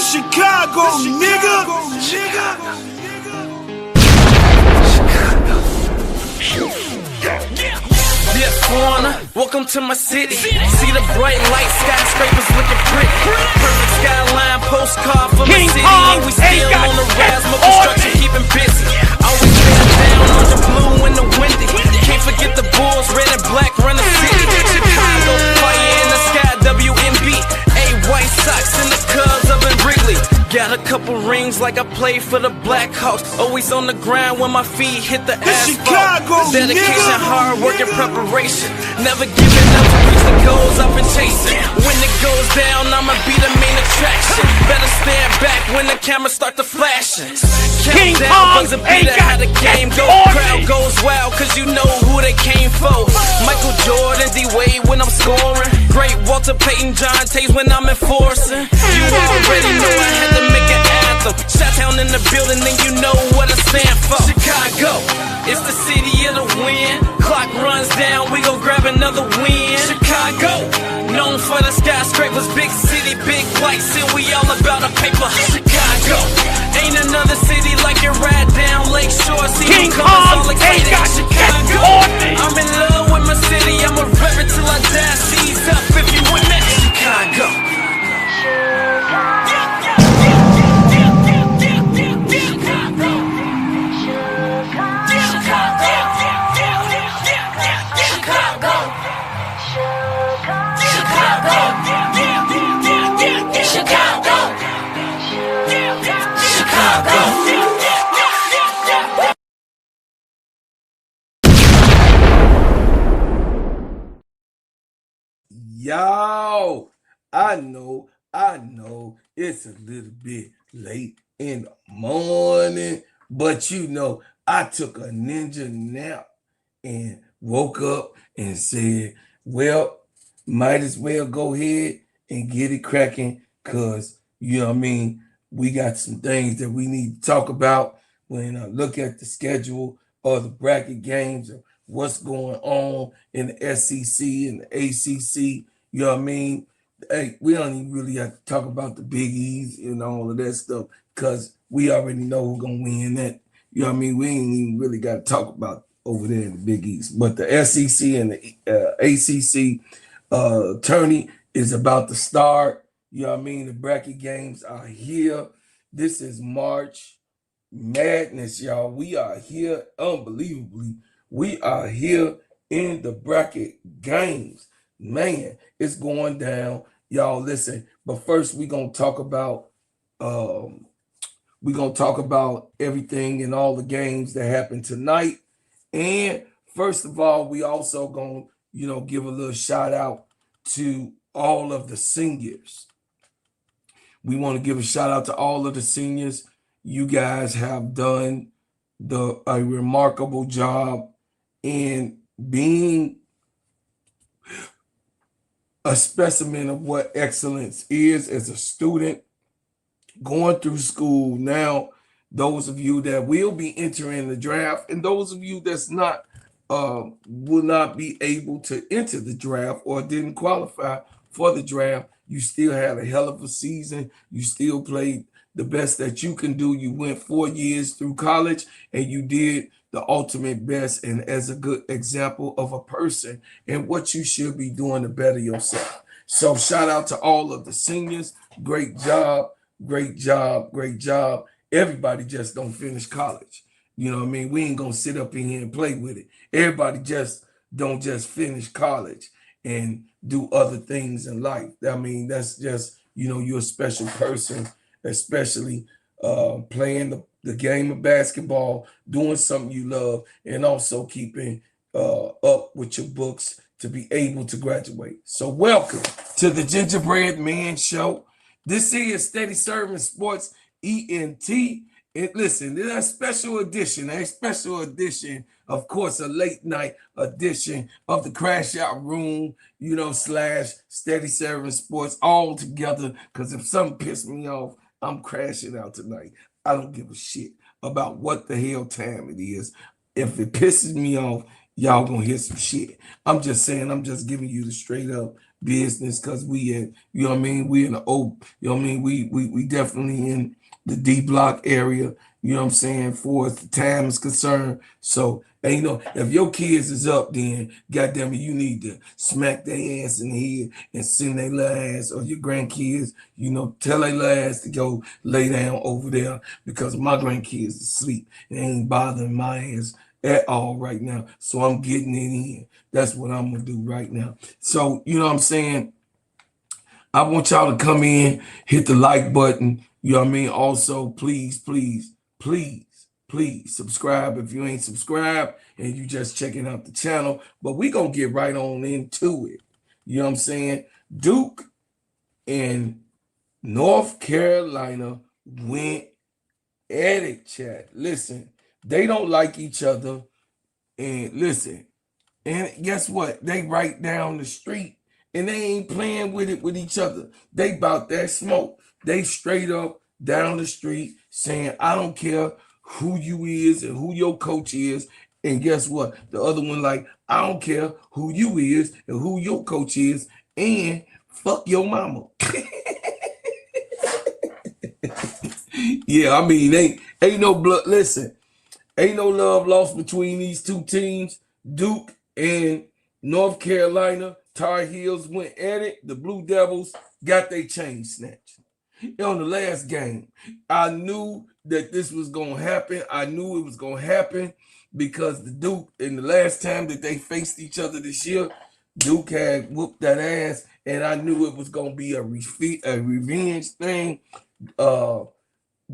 Chicago, nigga. Dear foreigner, welcome to my city. See the bright light, skyscrapers looking pretty. Perfect skyline, postcard from the city. And we still on the rise, more construction keeping busy. Always bear down on the blue and the windy. Can't forget the Bulls, red and black run the city. Chicago, fire in the sky, WNBA, White Sox and the Cubs up in Wrigley. Got a couple rings like I played for the Black Hawks. Always on the ground when my feet hit the asphalt. Dedication, hard work, and preparation. Never giving up to reach the goals I've been chasing. When it goes down, I'ma be the main attraction. Better stand back when the cameras start to flashing. Countdown, buzzer beater, how the game go. Crowd goes wild, cause you know who they came for. Michael Jordan, D-Wade when I'm scoring. Great Walter Payton, John Tays when I'm enforcing. You already know I had to make an anthem. Shot-town in the building, and you know what I stand for. Chicago, it's the city of the wind. Clock runs down, we gon' grab another win. Chicago, known for the skyscrapers, big city, big lights, and we all about a paper. Chicago, ain't another city like it right down Lakeshore. See you coming, all excited. Chicago, I'm in love with my city. I'ma rep it till I die. Seize up if you win that. Chicago. Y'all, I know it's a little bit late in the morning, but you know, I took a ninja nap and woke up and said, well, might as well go ahead and get it cracking, because, you know what I mean, we got some things that we need to talk about when I look at the schedule of the bracket games and what's going on in the SEC and the ACC. You know what I mean? Hey, we don't even really have to talk about the Big E's and all of that stuff, because we already know who's going to win that. You know what I mean? We ain't even really got to talk about over there in the Big East. But the SEC and the ACC tourney is about to start. You know what I mean? The bracket games are here. This is March Madness, y'all. We are here, unbelievably. We are here in the bracket games. Man, it's going down. Y'all listen, but first we're gonna talk about everything and all the games that happened tonight. And first of all, we also gonna, give a little shout out to all of the seniors. We want to give a shout out to all of the seniors. You guys have done a remarkable job in being a specimen of what excellence is as a student going through school. Now, those of you that will be entering the draft and those of you that's not will not be able to enter the draft or didn't qualify for the draft, you still had a hell of a season. You still played the best that you can do. You went 4 years through college and you did the ultimate best, and as a good example of a person and what you should be doing to better yourself. So shout out to all of the seniors. Great job, great job, great job. Everybody just don't finish college. You know what I mean? We ain't gonna sit up in here and play with it. Everybody just don't just finish college and do other things in life. I mean, that's just, you're a special person, especially playing the game of basketball, doing something you love, and also keeping up with your books to be able to graduate. So welcome to the Gingerbread Man Show. This is Steady Serv'n Sports ENT. And listen, there's a special edition, of course, a late night edition of the Crash Out Room, / Steady Serv'n Sports all together. Because if something pissed me off, I'm crashing out tonight. I don't give a shit about what the hell time it is. If it pisses me off, y'all gonna hear some shit. I'm just saying, I'm just giving you the straight up business because we in, you know what I mean, we in the O, you know what I mean, we definitely in the D block area, you know what I'm saying, for as the time is concerned. So, and you know, if your kids is up, then goddamn it, you need to smack their ass in the head and send their little ass, or your grandkids, you know, tell their little ass to go lay down over there because my grandkids is asleep. They ain't bothering my ass at all right now. So I'm getting it in. That's what I'm gonna do right now. So, you know what I'm saying? I want y'all to come in, hit the like button. You know what I mean? Also, please, please, please, please subscribe if you ain't subscribed and you just checking out the channel. But we gonna get right on into it. You know what I'm saying? Duke and North Carolina went at it, chat. Listen, they don't like each other. And listen, and guess what? They right down the street and they ain't playing with it with each other. They bout that smoke. They straight up down the street saying, I don't care who you is and who your coach is. And guess what? The other one like, I don't care who you is and who your coach is, and fuck your mama. Yeah, I mean, ain't no blood. Listen, ain't no love lost between these two teams. Duke and North Carolina Tar Heels went at it. The Blue Devils got their chain snatched. On the last game, I knew that this was going to happen. I knew it was going to happen because the Duke, in the last time that they faced each other this year, Duke had whooped that ass, and I knew it was going to be a revenge thing.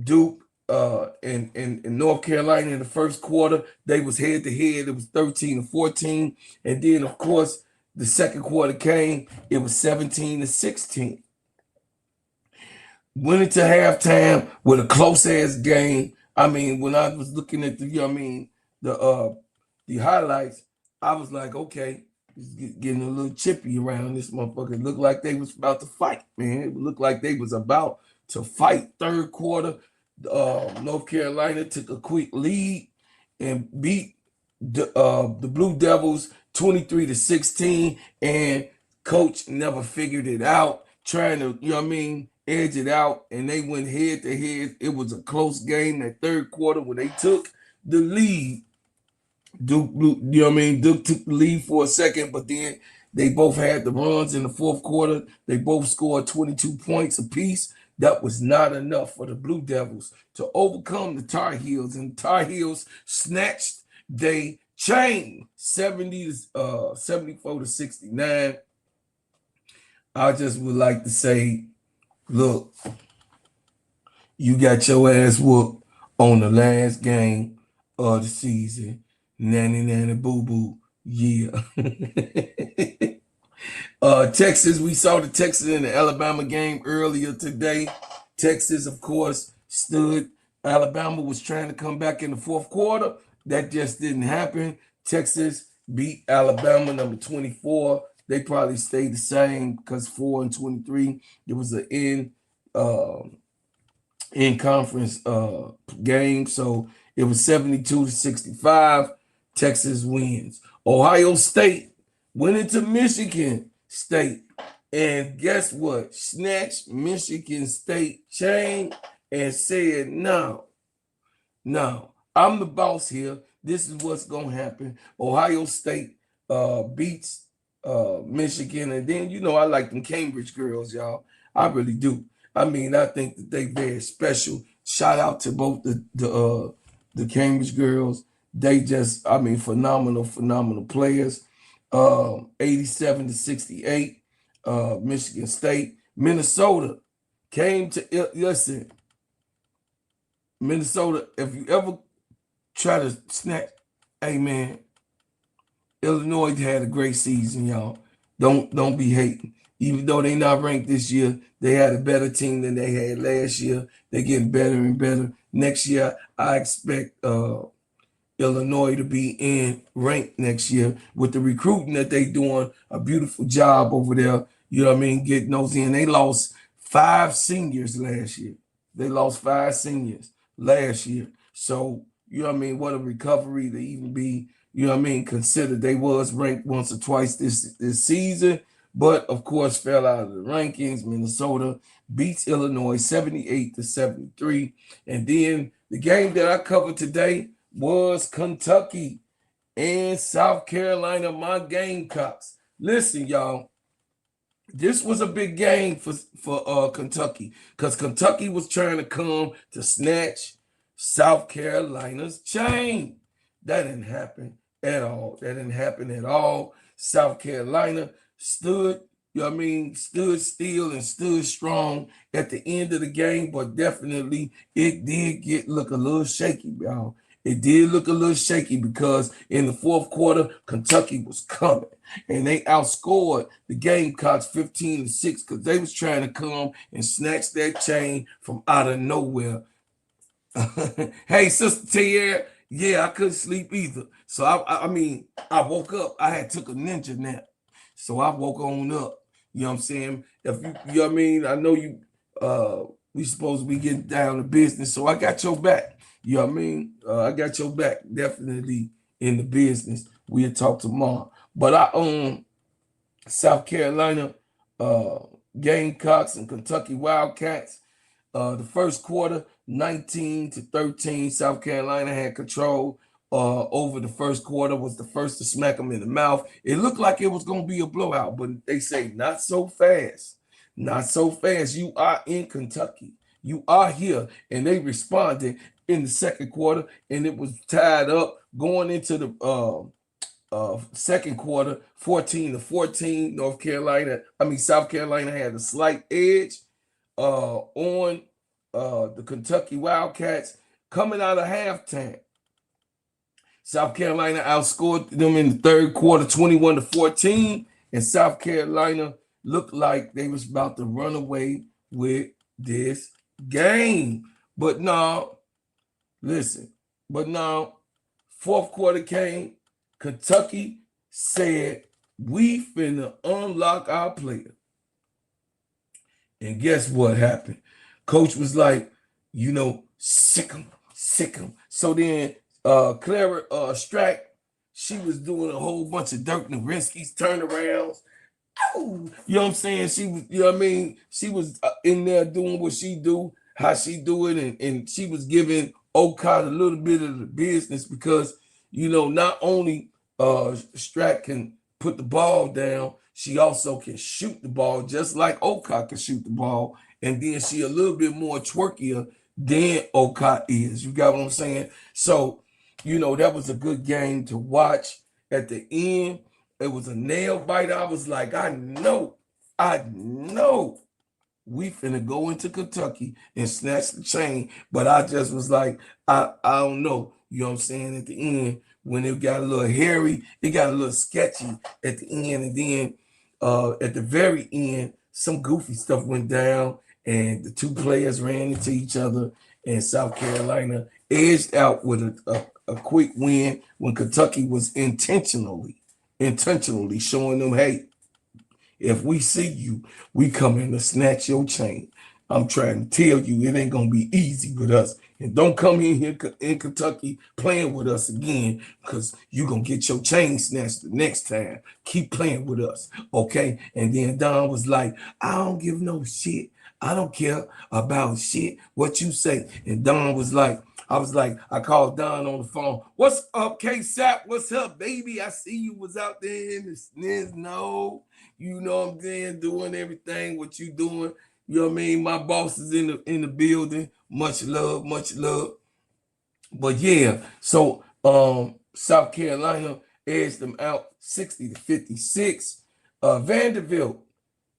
Duke and North Carolina in the first quarter, they was head to head. It was 13-14. And then, of course, the second quarter came, it was 17-16. Went into halftime with a close ass game. I mean, when I was looking at the, you know what I mean, the highlights, I was like, okay, it's getting a little chippy around this motherfucker. It looked like they was about to fight, man. It looked like they was about to fight. Third quarter, North Carolina took a quick lead and beat the Blue Devils 23-16, and coach never figured it out, trying to, you know what I mean, edge it out, and they went head to head. It was a close game that third quarter when they took the lead. Duke, you know what I mean? Duke took the lead for a second, but then they both had the runs in the fourth quarter. They both scored 22 points apiece. That was not enough for the Blue Devils to overcome the Tar Heels, and the Tar Heels snatched they chain 74-69. I just would like to say, look, you got your ass whooped on the last game of the season. Nanny boo boo. Yeah. Texas, we saw the Texas and the Alabama game earlier today. Texas, of course, stood. Alabama was trying to come back in the fourth quarter. That just didn't happen. Texas beat Alabama, number 24. They probably stayed the same because 4-23. It was an in conference game. So it was 72-65. Texas wins. Ohio State went into Michigan State, and guess what? Snatched Michigan State chain and said, no, I'm the boss here. This is what's going to happen. Ohio State beats Michigan. And then, you know, I like them Cambridge girls, y'all. I really do. I mean, I think that they very special. Shout out to both the Cambridge girls. They just, I mean, phenomenal players. 87-68, Michigan State. Minnesota came to, listen, Minnesota, if you ever try to snatch, hey man, Illinois had a great season, y'all. Don't be hating. Even though they not ranked this year, they had a better team than they had last year. They're getting better and better. Next year, I expect Illinois to be in ranked next year with the recruiting that they doing. A beautiful job over there. You know what I mean? Getting those in. They lost 5 seniors last year. They lost 5 seniors last year. So, you know what I mean? What a recovery to even be you know what I mean, consider they was ranked once or twice this season, but of course fell out of the rankings. Minnesota beats Illinois 78-73. And then the game that I covered today was Kentucky and South Carolina, my Gamecocks. Listen, y'all, this was a big game for Kentucky because Kentucky was trying to come to snatch South Carolina's chain. That didn't happen at all. That didn't happen at all. South Carolina stood, you know what I mean, stood still and stood strong at the end of the game, but definitely it did look a little shaky, y'all. It did look a little shaky because in the fourth quarter, Kentucky was coming. And they outscored the Gamecocks 15-6 because they was trying to come and snatch that chain from out of nowhere. Hey, Sister Tierra, yeah, I couldn't sleep either. So I mean, I woke up. I had took a ninja nap. So I woke on up. You know what I'm saying? If you know what I mean, I know you we supposed to be getting down to business. So I got your back. You know what I mean? I got your back definitely in the business. We'll talk tomorrow. But I own South Carolina Gamecocks and Kentucky Wildcats. The first quarter, 19-13. South Carolina had control over the first quarter, was the first to smack them in the mouth. It looked like it was going to be a blowout, but they say not so fast. Not so fast. You are in Kentucky. You are here. And they responded in the second quarter, and it was tied up going into the second quarter, 14-14. South Carolina had a slight edge on the Kentucky Wildcats coming out of halftime. South Carolina outscored them in the third quarter, 21-14, and South Carolina looked like they was about to run away with this game. But no, fourth quarter came. Kentucky said, we finna unlock our player. And guess what happened? Coach was like, sick him. So then Clara Strack, she was doing a whole bunch of Dirk Nowitzki's turnarounds. Oh, you know what I'm saying? She was, you know what I mean? She was in there doing what she do, how she do it, and she was giving Okada a little bit of the business because, not only Strack can put the ball down, she also can shoot the ball just like Okada can shoot the ball. And then she a little bit more twerkier than Okada is. You got what I'm saying? So, that was a good game to watch. At the end, it was a nail biter. I was like, I know we finna go into Kentucky and snatch the chain. But I just was like, I don't know. You know what I'm saying? At the end, when it got a little hairy, it got a little sketchy at the end. And then at the very end, some goofy stuff went down and the two players ran into each other, and South Carolina edged out with a quick win when Kentucky was intentionally showing them, hey, if we see you, we come in to snatch your chain. I'm trying to tell you, it ain't going to be easy with us. And don't come in here in Kentucky playing with us again, because you're going to get your chain snatched the next time. Keep playing with us, okay? And then Don was like, I don't give no shit. I don't care about shit, what you say. And Don was like, I called Don on the phone. What's up, K-Sap? What's up, baby? I see you was out there in the sniz. No, you know what I'm saying, doing everything, what you doing. You know what I mean? My boss is in the building. Much love. But yeah, so South Carolina edged them out 60-56. Vanderbilt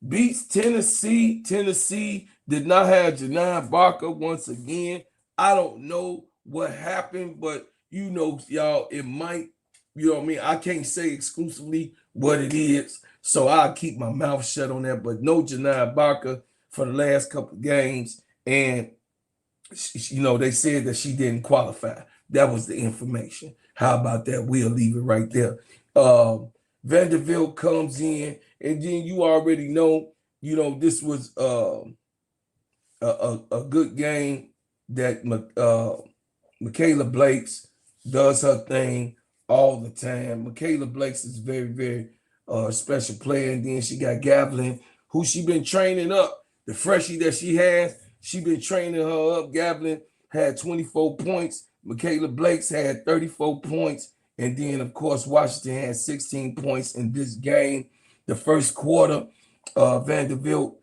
beats Tennessee. Tennessee did not have Janine Barker once again. I don't know what happened, but y'all, it might, you know what I mean? I can't say exclusively what it is, so I'll keep my mouth shut on that. But no Janine Barker for the last couple of games, and they said that she didn't qualify. That was the information. How about that? We'll leave it right there. Vanderbilt comes in, and then you already know, this was a good game that Michaela Blakes does her thing all the time. Michaela Blakes is very, very special player. And then she got Gavlin, who she been training up. The freshie that she has, she been training her up. Gavlin had 24 points. Michaela Blakes had 34 points. And then, of course, Washington had 16 points in this game. The first quarter, Vanderbilt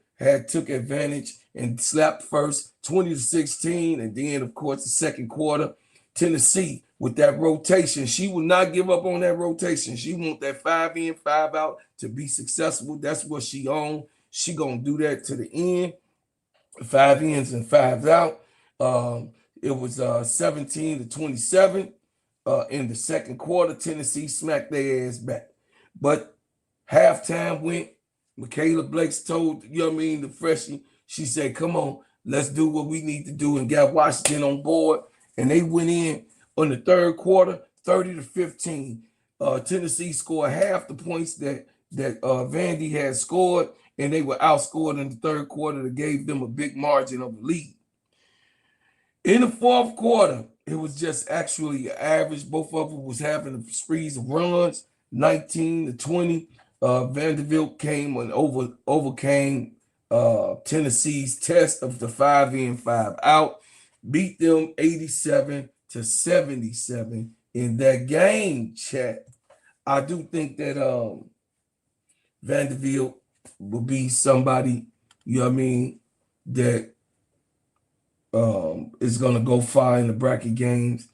took advantage and slapped first 20-16. And then, of course, the second quarter, Tennessee with that rotation. She will not give up on that rotation. She want that 5 in, 5 out to be successful. That's what she on. She gonna do that to the end. 5 ins and 5 out. It was 17-27 in the second quarter. Tennessee smacked their ass back. But halftime went. Michaela Blakes told, the freshie, she said, come on, let's do what we need to do, and got Washington on board. And they went in on the third quarter, 30-15. Tennessee scored half the points that Vandy had scored, and they were outscored in the third quarter that gave them a big margin of lead. In the fourth quarter, it was just actually average. Both of them was having a sprees of runs, 19-20. Vanderbilt came and overcame Tennessee's test of the 5 in, 5 out, beat them 87-77 in that game, chat. I do think that Vanderbilt will be somebody, that is going to go far in the bracket games.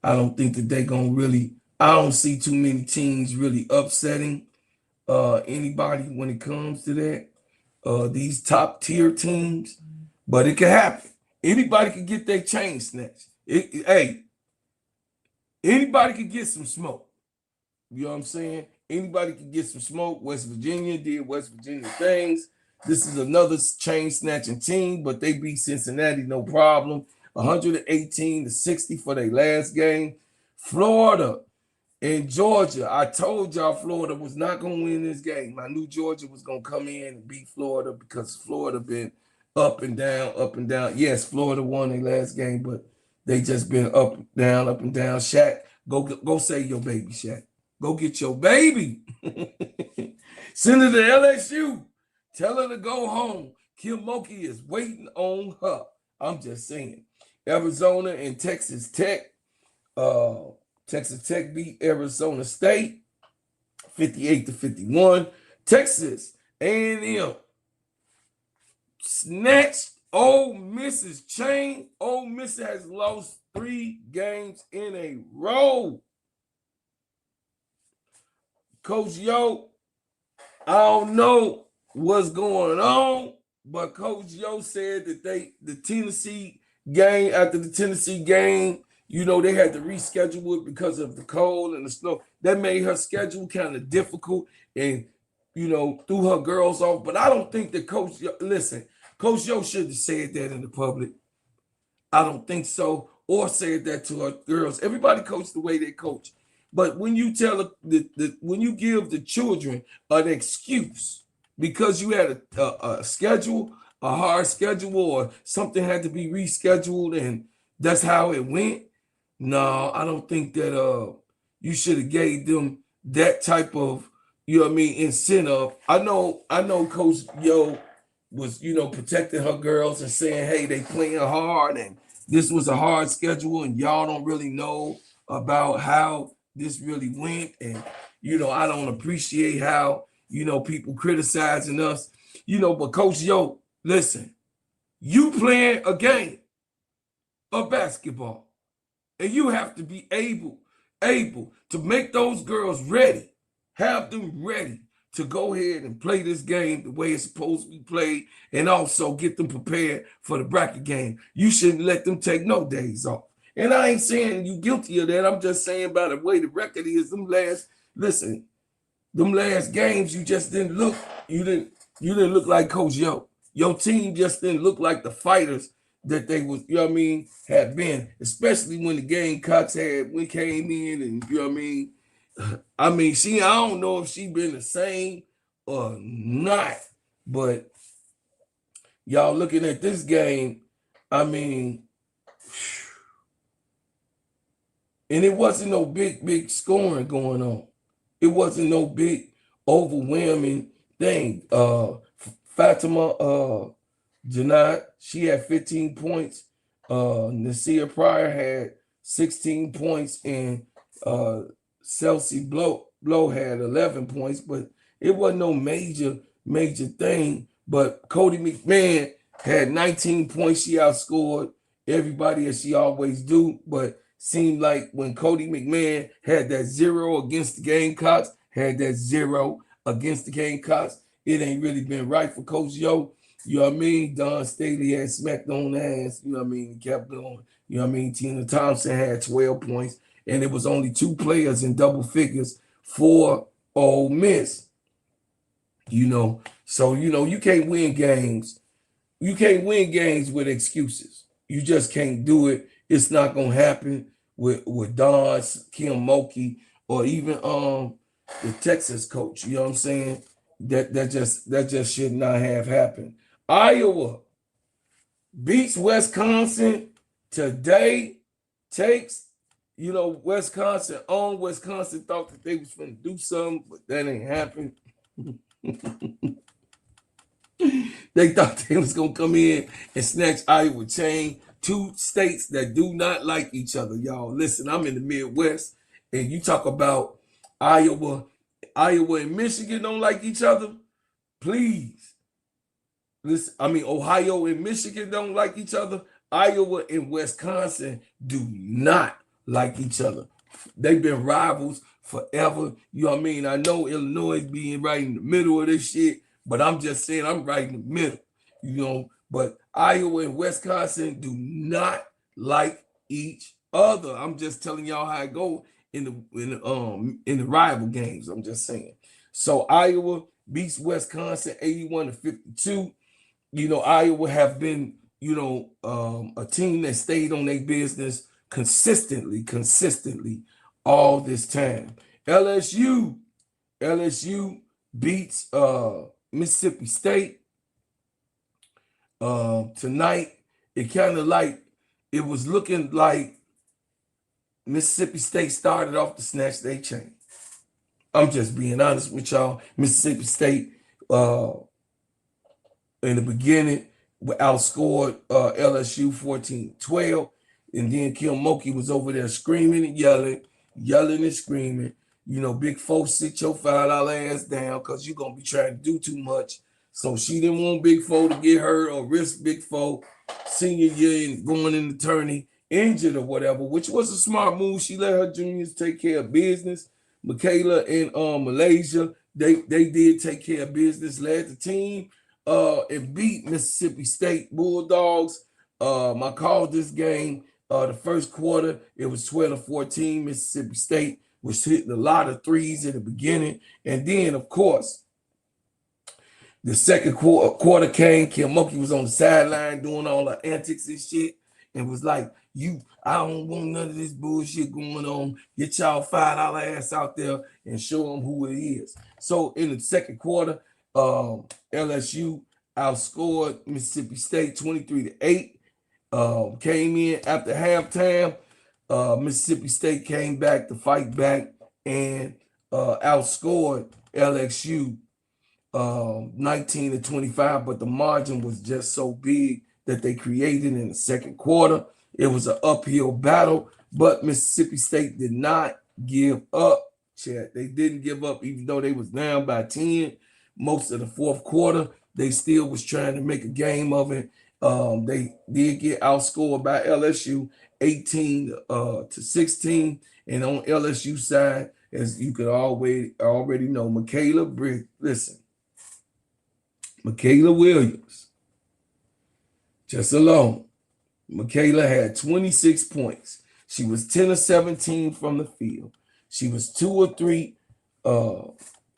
I don't think that they're going to really, I don't see too many teams really upsetting anybody when it comes to that. These top tier teams, but it can happen. Anybody can get their chain snatched. Hey, anybody can get some smoke. You know what I'm saying? Anybody can get some smoke. West Virginia did West Virginia things. This is another chain snatching team, but they beat Cincinnati no problem. 118-60 for their last game. Florida and Georgia. I told y'all Florida was not going to win this game. I knew Georgia was going to come in and beat Florida because Florida been up and down, up and down. Yes, Florida won their last game, but they just been up and down, up and down. Shaq, go save your baby, Shaq. Go get your baby. Send her to LSU. Tell her to go home. Kim Mulkey is waiting on her. I'm just saying. Arizona and Texas Tech. Texas Tech beat Arizona State 58-51. Texas A&M snatched Ole Miss's chain. Ole Miss has lost 3 games in a row. Coach Yo, I don't know what's going on, but Coach Yo said that the Tennessee game, after the Tennessee game, they had to reschedule it because of the cold and the snow. That made her schedule kind of difficult and, threw her girls off. But I don't think that Coach Yo should have said that in the public. I don't think so. Or said that to her girls. Everybody coach the way they coach. But when you tell when you give the children an excuse because you had a schedule, a hard schedule, or something had to be rescheduled, and that's how it went. No, I don't think that you should have gave them that type of incentive. I know Coach Yo was protecting her girls and saying, hey, they playing hard and this was a hard schedule and y'all don't really know about how this really went, and I don't appreciate how people criticizing us, but Coach Yo, listen, you playing a game of basketball, and you have to be able to make those girls ready, have them ready to go ahead and play this game the way it's supposed to be played, and also get them prepared for the bracket game. You shouldn't let them take no days off. And I ain't saying you guilty of that. I'm just saying by the way the record is, them last games, you just didn't look, you didn't look like Coach Yo. Your team just didn't look like the fighters that they was, had been, especially when the Gamecocks came in, and I don't know if she been the same or not, but y'all looking at this game, And it wasn't no big scoring going on. It wasn't no big overwhelming thing. Fatima Janat, she had 15 points. Nasir Pryor had 16 points, and Chelsea Blow had 11 points, but it wasn't no major thing. But Cody McMahon had 19 points. She outscored everybody as she always do, but seemed like when Cody McMahon had that 0 against the Gamecocks, had that 0 against the Gamecocks, it ain't really been right for Coach Yo. You know what I mean? Don Staley had smacked on the ass, you know what I mean, kept going. You know what I mean? Tina Thompson had 12 points, and it was only 2 players in double figures for Ole Miss. You know, so you can't win games. You can't win games with excuses. You just can't do it. It's not gonna happen with Don, Kim Mulkey, or even the Texas coach. You know what I'm saying? That just should not have happened. Iowa beats Wisconsin today. Takes, Wisconsin on. Wisconsin thought that they was going to do something, but that ain't happened. They thought they was going to come in and snatch Iowa chain. 2 states that do not like each other, y'all. Listen, I'm in the Midwest, and you talk about Iowa and Michigan don't like each other. Please. Listen, Ohio and Michigan don't like each other. Iowa and Wisconsin do not like each other. They've been rivals forever. You know what I mean? I know Illinois being right in the middle of this shit, but I'm just saying I'm right in the middle, But Iowa and Wisconsin do not like each other. I'm just telling y'all how it go in the rival games. I'm just saying. So Iowa beats Wisconsin 81-52. Iowa have been, a team that stayed on their business consistently all this time. LSU beats Mississippi State tonight. It was looking like Mississippi State started off to snatch their chain. I'm just being honest with y'all. Mississippi State in the beginning outscored LSU 14-12, and then Kim Mulkey was over there screaming and yelling and screaming. Big Four, sit your $5 ass down because you're going to be trying to do too much. So she didn't want Big Four to get hurt or risk Big Four senior year and going in the tourney injured or whatever, which was a smart move. She let her juniors take care of business. Michaela and Malaysia, they did take care of business, led the team and beat Mississippi State Bulldogs. I called this game the first quarter. It was 12-14. Mississippi State was hitting a lot of threes in the beginning. And then, of course, the second quarter came. Kim Mulkey was on the sideline doing all the antics and shit and was like, I don't want none of this bullshit going on. Get y'all $5 ass out there and show them who it is. So in the second quarter, LSU outscored Mississippi State 23-8. Came in after halftime. Mississippi State came back to fight back and outscored LSU 19-25, but the margin was just so big that they created in the second quarter. It was an uphill battle, but Mississippi State did not give up. They didn't give up, even though they was down by 10 most of the fourth quarter. They still was trying to make a game of it. They did get outscored by LSU 18-16. And on LSU side, as you could already know, Michaela Williams, just alone. Michaela had 26 points. She was 10 of 17 from the field. She was 2 of 3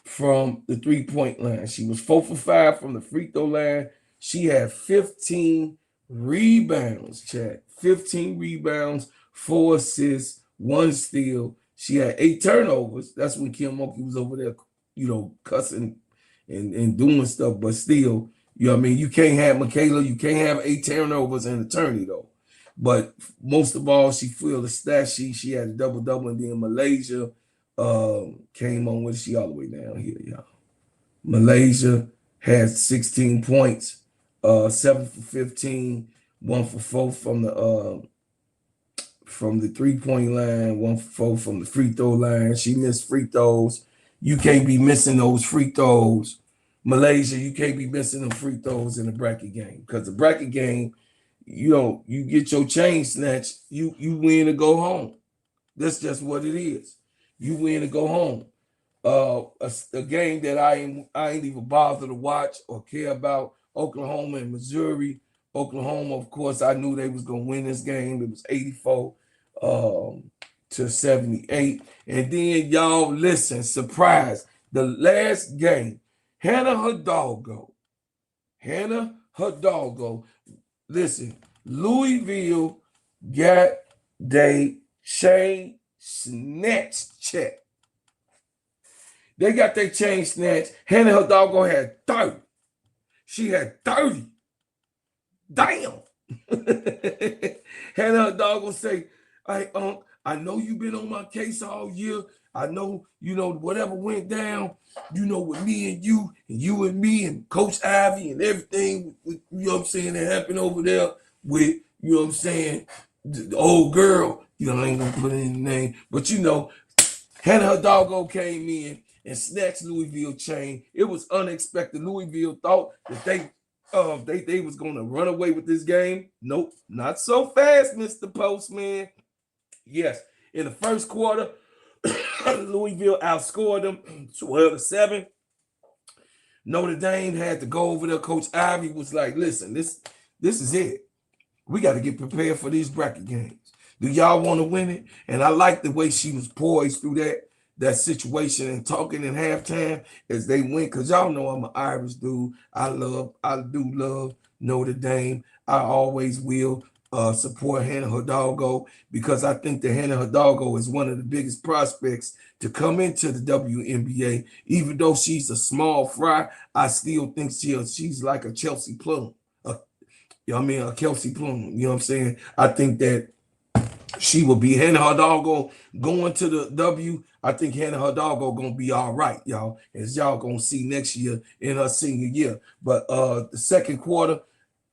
from the 3-point line. She was 4 for 5 from the free throw line. She had 15 rebounds, Chad. 15 rebounds, 4 assists, 1 steal. She had 8 turnovers. That's when Kim Mulkey was over there, cussing and doing stuff. But still, you can't have Michaela. You can't have 8 turnovers and a tourney, though. But most of all, she filled the stat sheet. She had a double-double, and then Malaysia came on with she all the way down here, y'all. Malaysia had 16 points, 7 for 15, 1 for 4 from the 3-point line, 1 for 4 from the free throw line. She missed free throws. You can't be missing those free throws. Malaysia, you can't be missing them free throws in the bracket game, because the bracket game, you get your chain snatched, you win to go home. That's just what it is. You win to go home. A game that I ain't even bother to watch or care about, Oklahoma and Missouri. Oklahoma, of course, I knew they was gonna win this game. It was 84 to 78. And then y'all listen, surprise, the last game, Hannah Hidalgo, listen, Louisville got they chain snatch check. They got their chain snatch. Hannah Hidalgo had 30. She had 30. Damn. Hannah Hidalgo say, hey, I know you've been on my case all year. I know, whatever went down, with me and you and me and Coach Ivy and everything, that happened over there with, the old girl, I ain't gonna put in the name, but Hannah Hidalgo came in and snatched Louisville chain. It was unexpected. Louisville thought that they was gonna run away with this game. Nope, not so fast, Mr. Postman. Yes, in the first quarter, Louisville outscored them 12-7. Notre Dame had to go over there. Coach Ivy was like, listen, this is it. We got to get prepared for these bracket games. Do y'all want to win it? And I like the way she was poised through that situation and talking in halftime as they went, because y'all know I'm an Irish dude. I do love Notre Dame. I always will support Hannah Hidalgo, because I think that Hannah Hidalgo is one of the biggest prospects to come into the WNBA. Even though she's a small fry, I still think she's like a Chelsea Plum. A Kelsey Plum. You know what I'm saying? I think that she will be Hannah Hidalgo going to the W. I think Hannah Hidalgo gonna be all right, y'all, as y'all gonna see next year in her senior year. But the second quarter,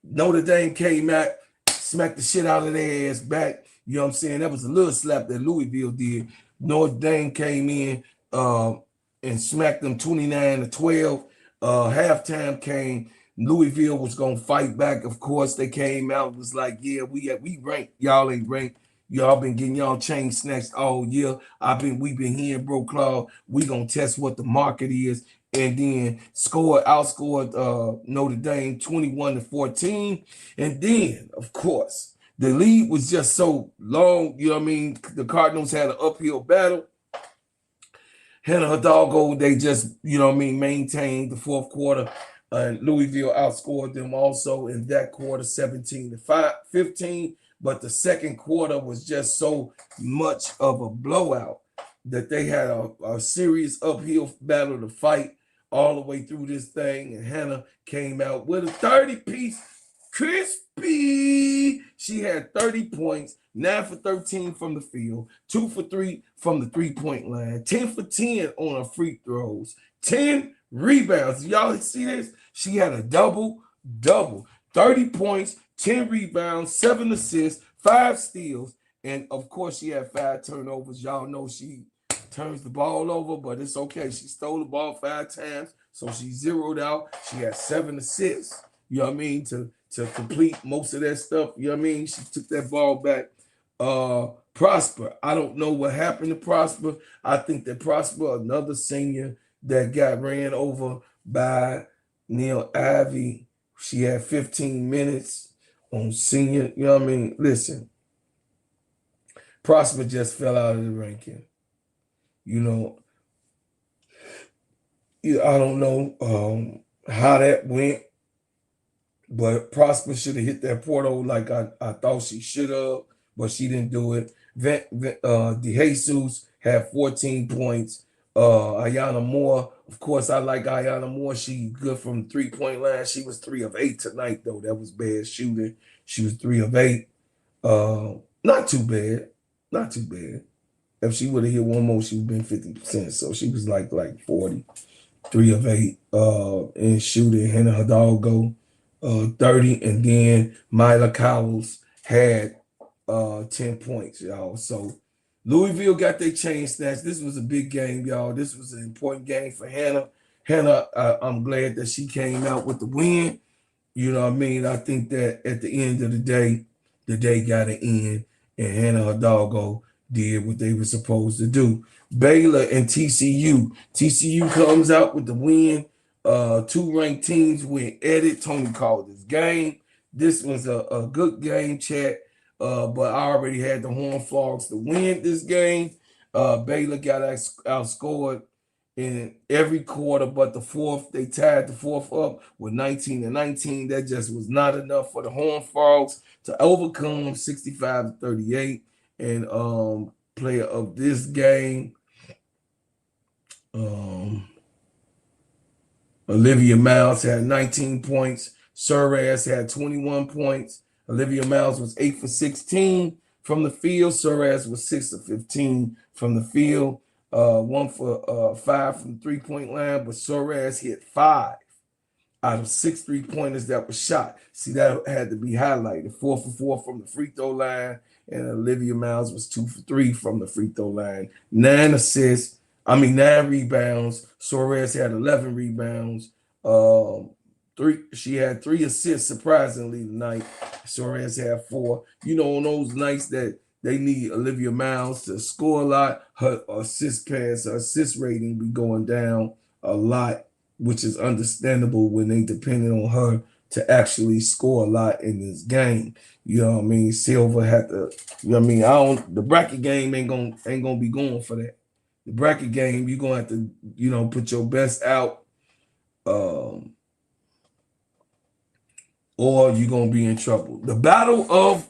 Notre Dame came out, smacked the shit out of their ass back. You know what I'm saying? That was a little slap that Louisville did. Notre Dame came in and smacked them 29-12. Halftime came. Louisville was gonna fight back. Of course, they came out, was like, yeah, we ranked. Y'all ain't ranked. Y'all been getting y'all chain snatched all year. We've been hearing, bro, Claude, we gonna test what the market is. And then outscored Notre Dame 21-14. And then, of course, the lead was just so long. The Cardinals had an uphill battle. Hannah Hidalgo, they just, maintained the fourth quarter. Louisville outscored them also in that quarter 17-15. But the second quarter was just so much of a blowout that they had a serious uphill battle to fight all the way through this thing. And Hannah came out with a 30-piece crispy. She had 30 points, 9 for 13 from the field, 2 for 3 from the 3-point line, 10 for 10 on her free throws, 10 rebounds. Y'all see this? She had a double, 30 points, 10 rebounds, 7 assists, 5 steals, and of course she had 5 turnovers. Y'all know she turns the ball over, but it's okay. She stole the ball 5 times, so she zeroed out. She had 7 assists, to complete most of that stuff. She took that ball back. Prosper, I don't know what happened to Prosper. I think that Prosper, another senior that got ran over by Neil Ivy, she had 15 minutes on senior. Listen, Prosper just fell out of the ranking. I don't know how that went, but Prosper should have hit that portal like I thought she should have, but she didn't do it. DeJesus had 14 points. Ayana Moore, of course, I like Ayana Moore. She good from the 3-point line. She was 3 of 8 tonight, though. That was bad shooting. She was 3 of 8. Not too bad. Not too bad. If she would have hit one more, she would have been 50%. So she was like 40, 3 of 8 in shooting. Hannah Hidalgo, 30. And then Myla Cowles had 10 points, y'all. So Louisville got their chain snatched. This was a big game, y'all. This was an important game for Hannah. Hannah, I'm glad that she came out with the win. You know what I mean? I think that at the end of the day got to end, and Hannah Hidalgo did what they were supposed to do. Baylor and TCU. TCU comes out with the win. Two ranked teams went at it. Tony called this game. This was a good game, chat. But I already had the Horned Frogs to win this game. Baylor got outscored in every quarter but the fourth. They tied the fourth up with 19-19. That just was not enough for the Horned Frogs to overcome 65-38. And player of this game, Olivia Miles had 19 points. Serv'n had 21 points. Olivia Miles was 8 for 16 from the field. Serv'n was 6 of 15 from the field. 1 for 5 from the three-point line, but Serv'n hit 5 out of 6 3-pointers that were shot. See, that had to be highlighted. 4 for 4 from the free throw line, and Olivia Miles was 2 for 3 from the free throw line. 9 rebounds. Serv'n had 11 rebounds. She had 3 assists, surprisingly, tonight. Serv'n had 4. You know, on those nights that they need Olivia Miles to score a lot, her assist rating be going down a lot, which is understandable when they depended on her to actually score a lot in this game. You know what I mean? Silver had to, you know what I mean? The bracket game ain't gonna be going for that. The bracket game, you're gonna have to, you know, put your best out, or you're gonna be in trouble. The battle of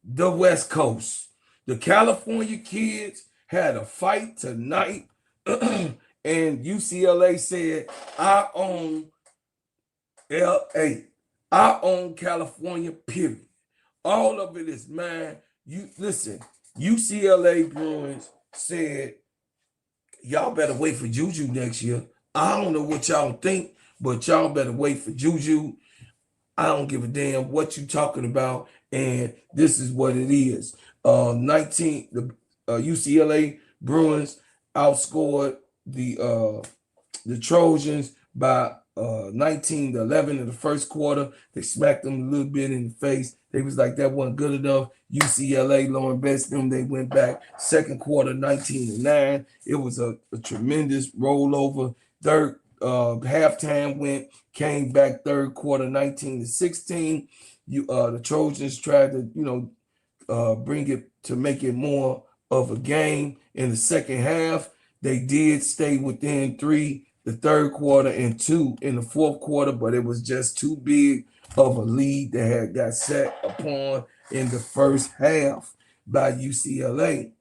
the West Coast. The California kids had a fight tonight, and UCLA said, I own LA. I own California, period. All of it is mine. You listen, UCLA Bruins said, y'all better wait for Juju next year. I don't know what y'all think, but y'all better wait for Juju. I don't give a damn what you talking about, and this is what it is. The UCLA Bruins outscored the Trojans by 19-11 in the first quarter. They smacked them a little bit in the face. They was like, that wasn't good enough. UCLA, Lauren Best, them, they went back. Second quarter, 19-9. It was a tremendous rollover. Third halftime came back third quarter, 19-16. The Trojans tried to, bring it to make it more of a game in the second half. They did stay within 3 the third quarter and 2 in the fourth quarter, but it was just too big of a lead that had got set upon in the first half by UCLA.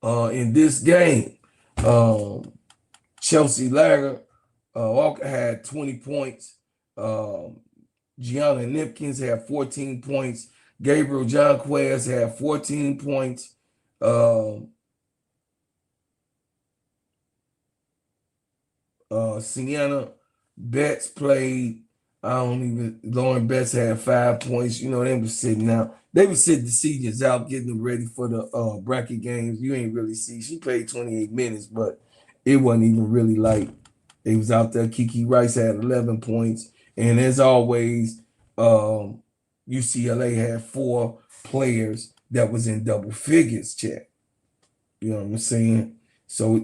In this game, Chelsea Lager Walker had 20 points. Gianna Nipkins had 14 points. Gabriel Jonquez had 14 points. Sienna Betts played. Lauren Betts had 5 points. You know, they were sitting out. They were sitting the seniors out, getting them ready for the bracket games. You ain't really see. She played 28 minutes, but it wasn't even really like they was out there. Kiki Rice had 11 points. And as always, UCLA had 4 players that was in double figures, chat. You know what I'm saying? So,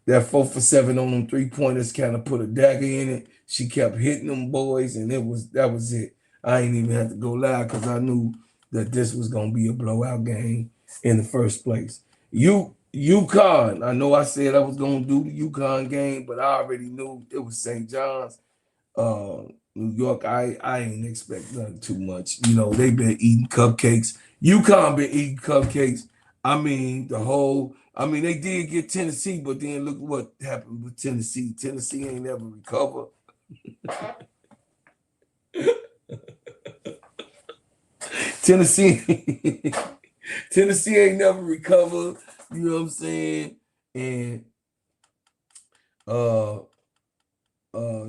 that 4 for 7 on them 3-pointers kind of put a dagger in it. She kept hitting them boys, and that was it. I ain't even have to go loud because I knew that this was gonna be a blowout game in the first place. UConn. I know I said I was gonna do the UConn game, but I already knew it was St. John's. New York, I ain't expect nothing too much. They've been eating cupcakes. UConn been eating cupcakes. They did get Tennessee, but then look what happened with Tennessee. Tennessee ain't never recovered. Tennessee, Tennessee ain't never recovered. You know what I'm saying? And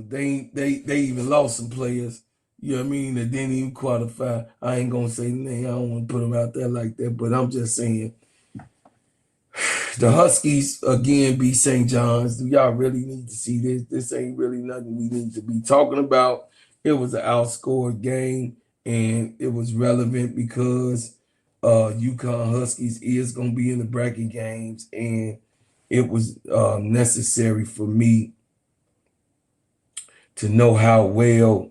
they even lost some players. You know what I mean? That didn't even qualify. I ain't gonna say the name. I don't want to put them out there like that. But I'm just saying, the Huskies again beat St. John's. Do y'all really need to see this? This ain't really nothing we need to be talking about. It was an outscored game, and it was relevant because UConn Huskies is gonna be in the bracket games, and it was necessary for me to know how well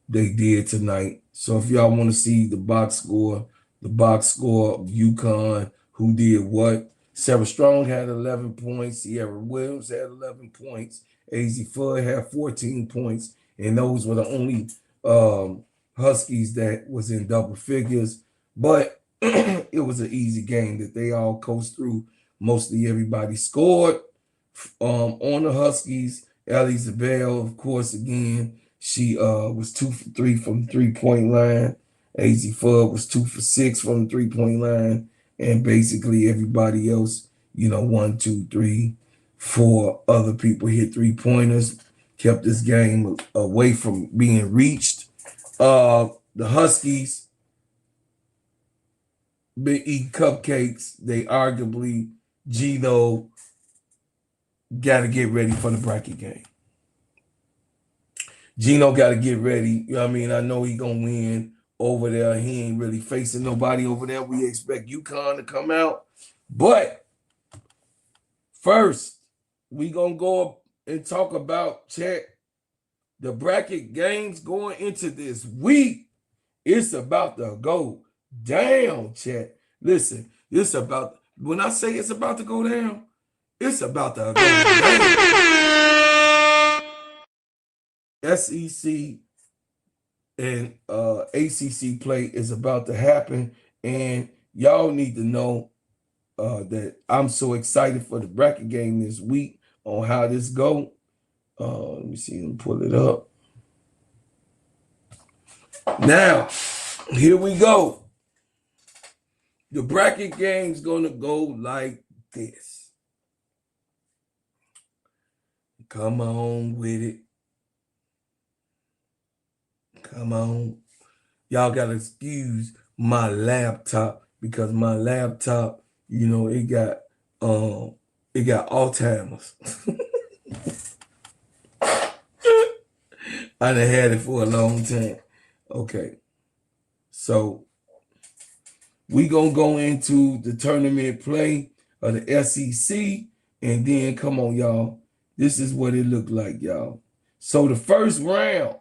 they did tonight. So if y'all want to see the box score of UConn, who did what. Sarah Strong had 11 points. Sierra Williams had 11 points. AZ Fudd had 14 points. And those were the only Huskies that was in double figures. But it was an easy game that they all coasted through. Mostly everybody scored on the Huskies. Ellie Zabel, of course, again, she was 2 for 3 from the 3-point line. AZ Fudd was 2 for 6 from the 3-point line. And basically everybody else, 1, 2, 3, 4 other people hit 3-pointers, kept this game away from being reached. The Huskies been eating cupcakes. They arguably, Gino got to get ready for the bracket game. Gino got to get ready. You know what I mean? I know he going to win over there. He ain't really facing nobody over there. We expect UConn to come out. But first, we going to go up and talk about, Chat, the bracket games going into this week. It's about to go down, Chat. Listen, it's about, when I say it's about to go down, it's about to go down. SEC and ACC play is about to happen, and y'all need to know that I'm so excited for the bracket game this week on how this go. Let me see, let me pull it up. Now, here we go. The bracket game's gonna go like this. Come on with it. Come on. Y'all gotta excuse my laptop because my laptop, it got Alzheimer's. I done had it for a long time. Okay. So we gonna go into the tournament play of the SEC, and then come on, y'all. This is what it looked like, y'all. So the first round,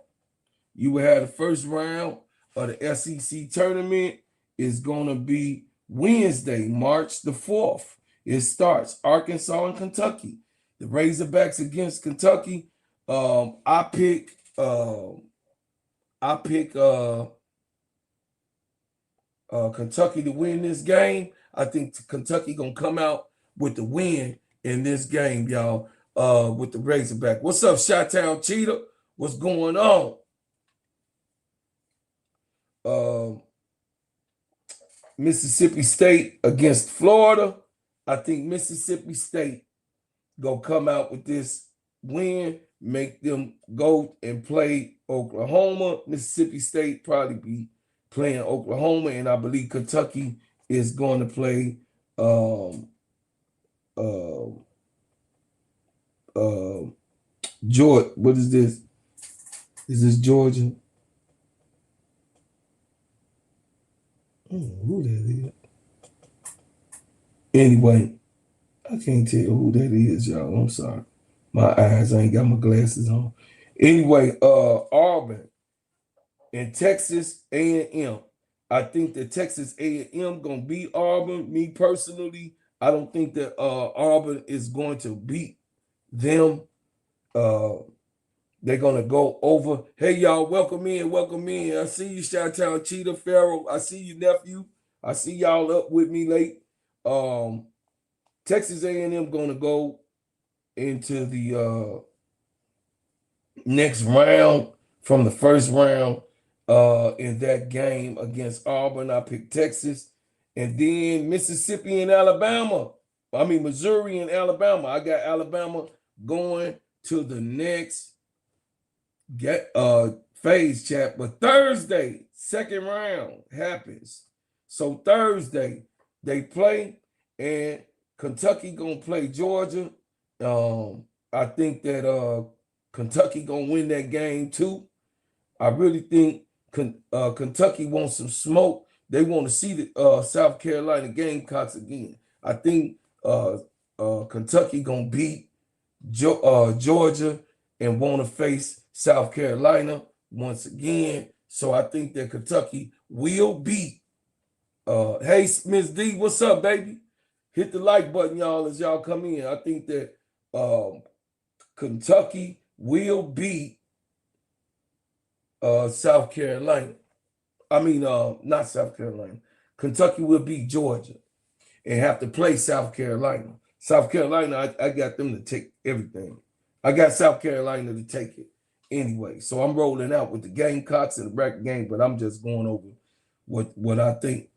you will have the first round of the SEC tournament is going to be Wednesday, March the 4th. It starts Arkansas and Kentucky. The Razorbacks against Kentucky. I pick Kentucky to win this game. I think Kentucky gonna come out with the win in this game, y'all. With the Razorback. What's up, Chi-Town Cheetah? What's going on? Mississippi State against Florida. I think Mississippi State gonna come out with this win, make them go and play Oklahoma. Mississippi State probably be playing Oklahoma, and I believe Kentucky is going to play Georgia. What is this? Is this Georgia? Who that is? Anyway, I can't tell who that is, y'all. I'm sorry. My eyes, I ain't got my glasses on. Anyway, Auburn and Texas A&M. I think that Texas A&M gonna beat Auburn. Me personally, I don't think that Auburn is going to beat them. They're gonna go over. Hey, y'all, welcome in, welcome in. I see you, Chi-Town Cheetah, Pharaoh. I see you, nephew. I see y'all up with me late. Texas A&M gonna go into the next round from the first round. in that game against Auburn. I picked Texas. And then Mississippi and Alabama. I mean, Missouri and Alabama. I got Alabama going to the next phase, chat. But Thursday, second round happens. So Thursday, they play, and Kentucky gonna play Georgia. I think that Kentucky gonna win that game too. I really think Kentucky wants some smoke. They want to see the South Carolina Gamecocks again. I think Kentucky gonna beat Georgia and want to face South Carolina once again. So I think that Kentucky will beat. Hey, Miss D, what's up, baby? Hit the like button, y'all, as y'all come in. I think that Kentucky will beat South Carolina. I mean, not South Carolina. Kentucky will beat Georgia and have to play South Carolina. South Carolina, I got them to take everything. I got South Carolina to take it anyway. So I'm rolling out with the Gamecocks in the bracket game, but I'm just going over what I think.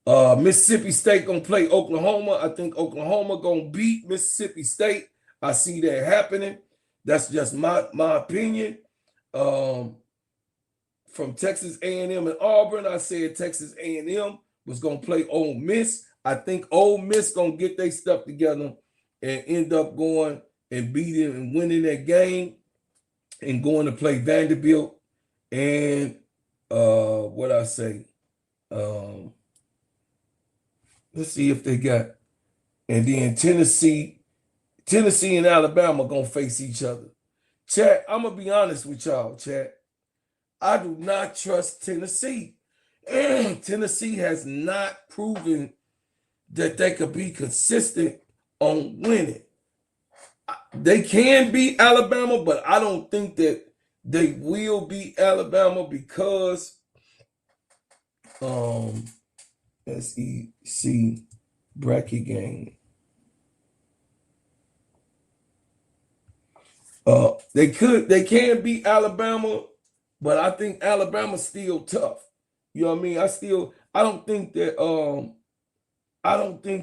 Mississippi State gonna play Oklahoma. I think Oklahoma gonna beat Mississippi State. I see that happening. That's just my opinion. From Texas A&M and Auburn, I said Texas A&M was gonna play Ole Miss. I think Ole Miss gonna get their stuff together and end up going and beating and winning that game and going to play Vanderbilt and what I say. Let's see if they got, and then Tennessee and Alabama gonna face each other. Chat, I'm gonna be honest with y'all, chat. I do not trust Tennessee. Tennessee has not proven that they could be consistent on winning. They can beat Alabama, but I don't think that they will beat Alabama because SEC bracket game. They can beat Alabama, but I think Alabama's still tough. You know what I mean? I don't think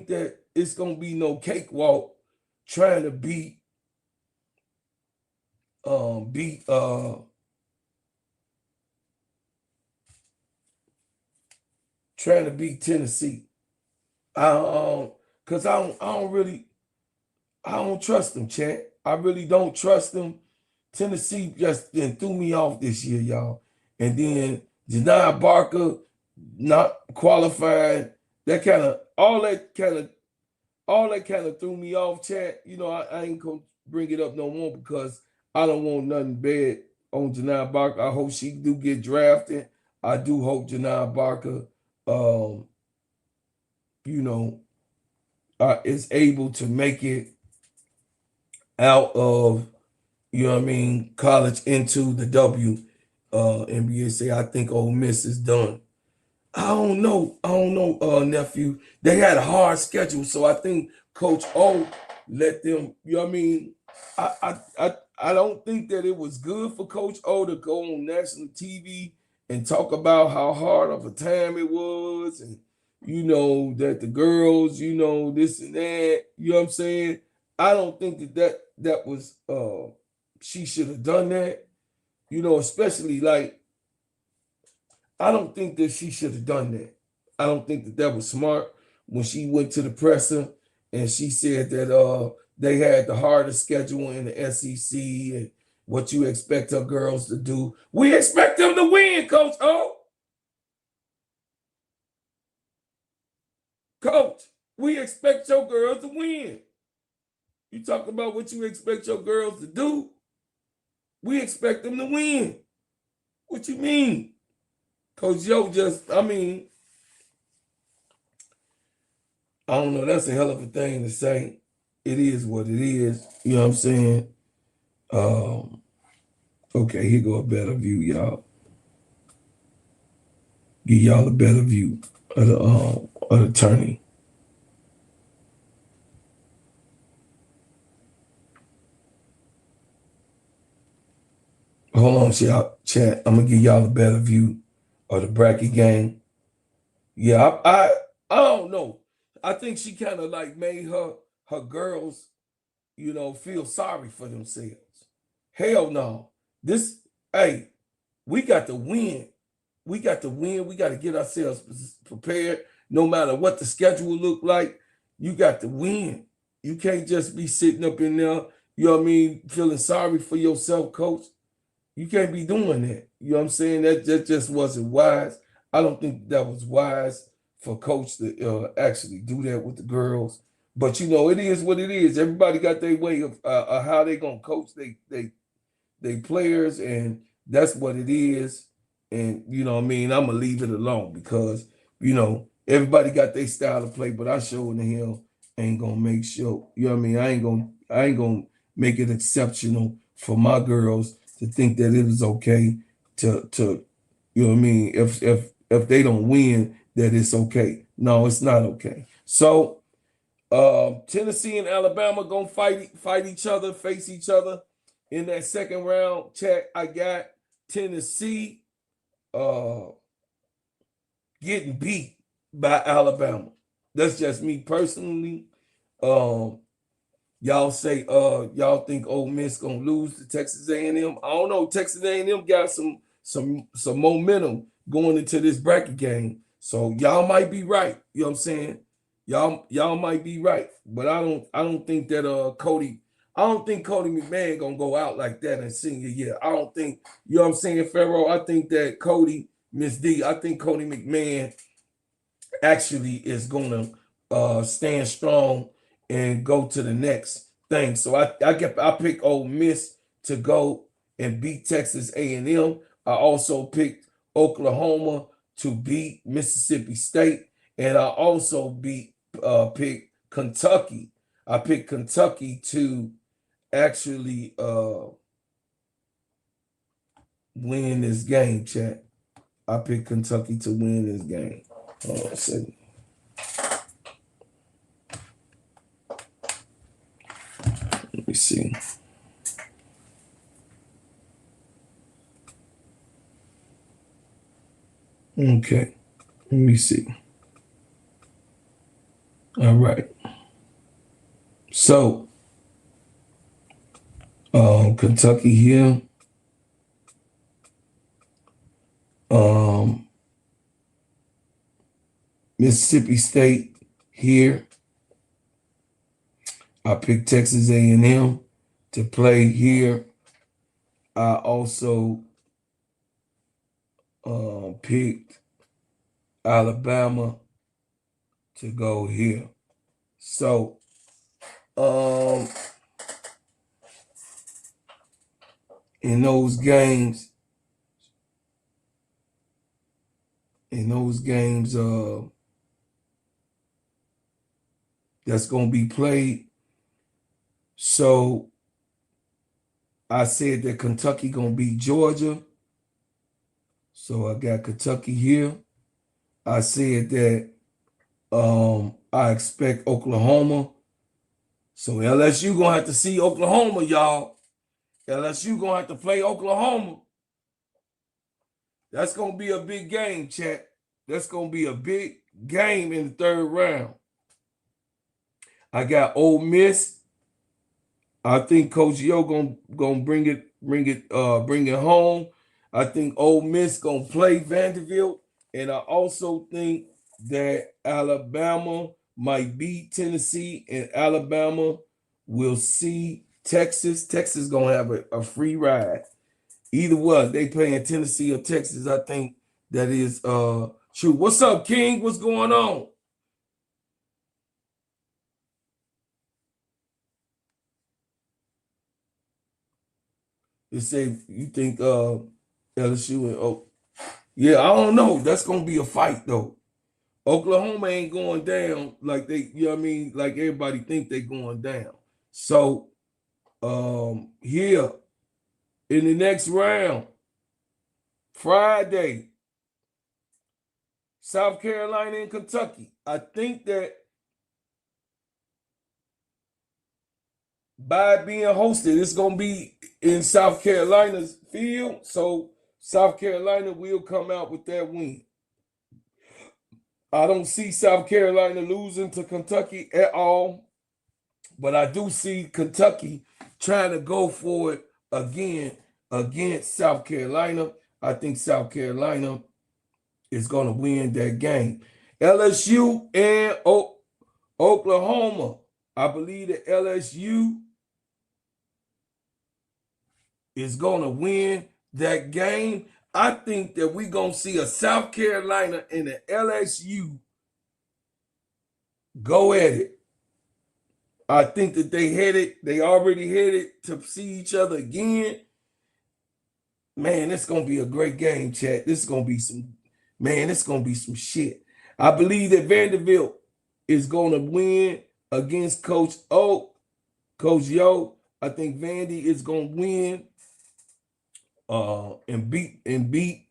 that it's gonna be no cakewalk trying to beat Tennessee. Cause I don't trust them, Chad. I really don't trust them. Tennessee just threw me off this year, y'all. And then Janai Barker not qualified. All that kind of threw me off, Chad. You know, I ain't gonna bring it up no more because I don't want nothing bad on Janai Barker. I hope she do get drafted. I do hope Janai Barker is able to make it out of, you know what I mean, college into the WNBA. Say I think Ole Miss is done. I don't know, nephew. They had a hard schedule, so I think Coach O let them, you know what I mean? I don't think that it was good for Coach O to go on national TV and talk about how hard of a time it was, and you know that the girls, you know, this and that. You know what I'm saying? I don't think that was she should have done that. You know, especially like I don't think that she should have done that. I don't think that was smart when she went to the presser and she said that they had the hardest schedule in the SEC and what you expect our girls to do. We expect them to win, Coach O. Coach, we expect your girls to win. You talk about what you expect your girls to do. We expect them to win. What you mean? Coach Yo I don't know. That's a hell of a thing to say. It is what it is. You know what I'm saying? Okay, here go a better view, y'all. Give y'all a better view of the tourney. Hold on, chat. I'm gonna give y'all a better view of the bracket game. Yeah, I don't know. I think she kind of like made her girls, feel sorry for themselves. Hell no. This, hey, we got to win. We got to win. We got to get ourselves prepared. No matter what the schedule look like, you got to win. You can't just be sitting up in there, feeling sorry for yourself, coach. You can't be doing that. You know what I'm saying? That just wasn't wise. I don't think that was wise for coach to actually do that with the girls. But it is what it is. Everybody got their way of how they gonna coach they players, and that's what it is. And I'm gonna leave it alone because everybody got their style of play, but I sure in the hell ain't gonna make sure. I ain't gonna make it exceptional for my girls to think that it is okay to if they don't win, that it's okay. No, it's not okay. So Tennessee and Alabama gonna fight each other, face each other in that second round. Chat, I got Tennessee getting beat by Alabama. That's just me personally. Um, y'all say y'all think Ole Miss gonna lose to Texas A&M. I don't know. Texas A&M got some momentum going into this bracket game. So y'all might be right. You know what I'm saying? Y'all might be right. But I don't think that I don't think Cody McMahon gonna go out like that in senior year. I don't think, you know what I'm saying, Pharaoh. I think that Miss D, I think Cody McMahon actually is gonna stand strong and go to the next thing. So I pick Ole Miss to go and beat Texas A&M. I also picked Oklahoma to beat Mississippi State, and I also picked Kentucky. I picked Kentucky to actually win this game, chat. I picked Kentucky to win this game. Hold on a second. Let me see. Okay. Let me see. All right. So, Kentucky here. Mississippi State here. I picked Texas A&M to play here. I also picked Alabama to go here. So, in those games, that's going to be played. So I said that Kentucky going to beat Georgia. So I got Kentucky here. I said that I expect Oklahoma. So LSU going to have to see Oklahoma, y'all. LSU going to have to play Oklahoma. That's going to be a big game, chat. That's going to be a big game in the third round. I got Ole Miss. I think Coach Yo gonna bring it home. I think Ole Miss gonna play Vanderbilt, and I also think that Alabama might beat Tennessee, and Alabama will see Texas. Texas gonna have a free ride. Either one, they playing Tennessee or Texas. I think that is true. What's up, King? What's going on? They say you think LSU and yeah, I don't know. That's gonna be a fight though. Oklahoma ain't going down like they, like everybody think they going down. So here in the next round, Friday, South Carolina and Kentucky. I think that by being hosted, it's gonna be in South Carolina's field. So South Carolina will come out with that win. I don't see South Carolina losing to Kentucky at all, but I do see Kentucky trying to go for it again against South Carolina. I think South Carolina is going to win that game. LSU and Oklahoma. I believe that LSU is going to win that game. I think that we're going to see a South Carolina and an LSU go at it. I think that they already headed to see each other again. Man, it's going to be a great game, chat. It's going to be some shit. I believe that Vanderbilt is going to win against Coach Yo. I think Vandy is going to win and beat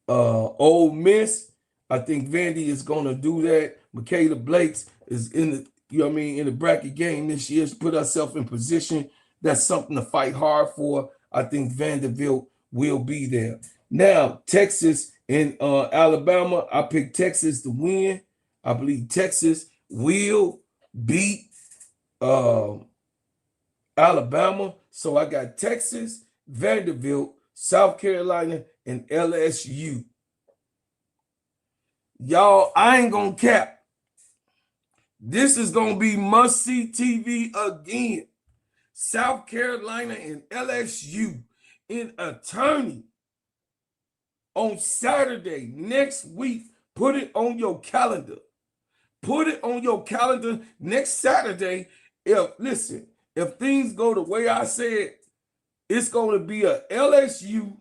Ole Miss. I think Vandy is going to do that. Michaela Blakes is in the in the bracket game this year. She's put herself in position. That's something to fight hard for. I think Vanderbilt will be there. Now, Texas and Alabama. I picked Texas to win. I believe Texas will beat Alabama. So I got Texas, Vanderbilt, South Carolina, and LSU. Y'all, I ain't gonna cap. This is gonna be must-see TV again. South Carolina and LSU in a tourney on Saturday next week. Put it on your calendar. Put it on your calendar next Saturday. If things go the way I said, it's going to be a LSU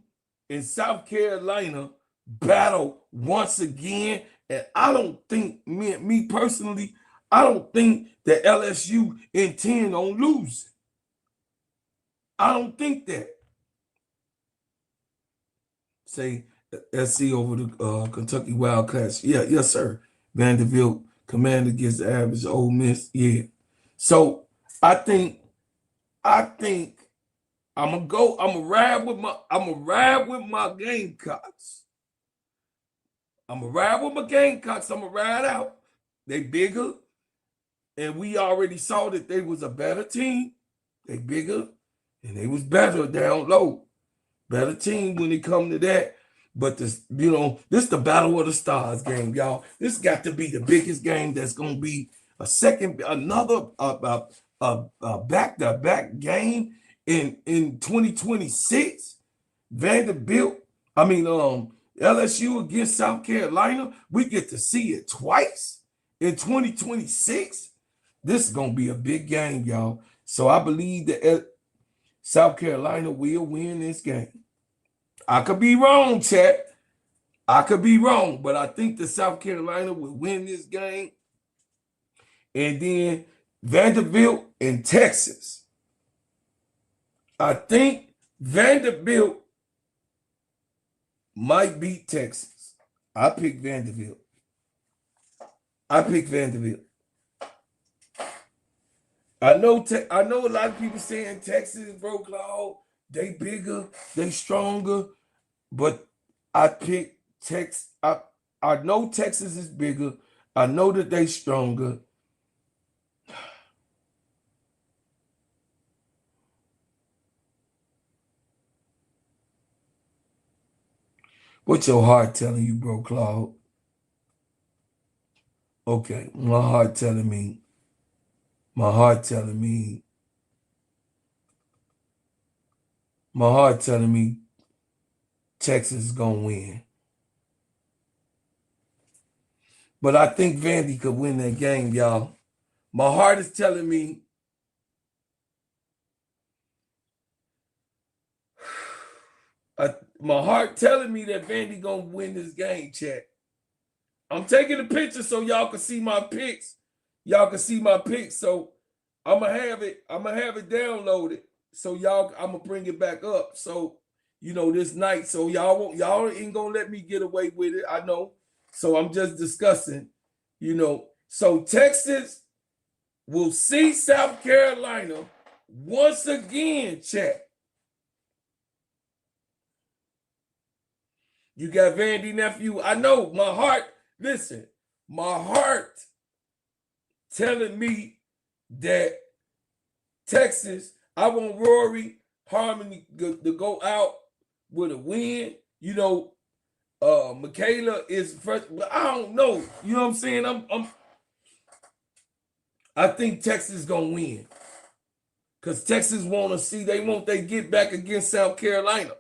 and South Carolina battle once again. And I don't think, me personally, I don't think that LSU intend on losing. I don't think that. Say SC over the Kentucky Wildcats. Yeah, yes, sir. Vanderbilt command against the average Ole Miss. Yeah. So I think I'm gonna ride with my Gamecocks. I'm gonna ride out. They bigger. And we already saw that they was a better team. They bigger and they was better down low. Better team when it come to that. But this the battle of the stars game, y'all. This got to be the biggest game that's gonna be another back-to-back game in 2026. LSU against South Carolina. We get to see it twice in 2026. This is gonna be a big game, y'all. So I believe that South Carolina will win this game. I could be wrong, chat. I could be wrong, but I think that South Carolina will win this game. And then Vanderbilt and Texas. I think Vanderbilt might beat Texas. I pick Vanderbilt. I know a lot of people saying Texas, bro, Claude, they bigger, they stronger, but I pick Texas. I know Texas is bigger. I know that they stronger. What's your heart telling you, bro, Claude? Okay, my heart telling me Texas is gonna win. But I think Vandy could win that game, y'all. My heart is telling me that Vandy gonna win this game, chat. I'm taking a picture so y'all can see my picks. So I'm gonna have it downloaded. So I'm gonna bring it back up. So this night. So y'all ain't gonna let me get away with it. I know. So I'm just discussing, So Texas will see South Carolina once again, chat. You got Vandy nephew. I know my heart. Listen, my heart telling me that Texas, I want Rory Harmony to go out with a win. You know, Michaela is first, but I don't know. You know what I'm saying? I think Texas is gonna win. Because Texas want to see, they want their get back against South Carolina.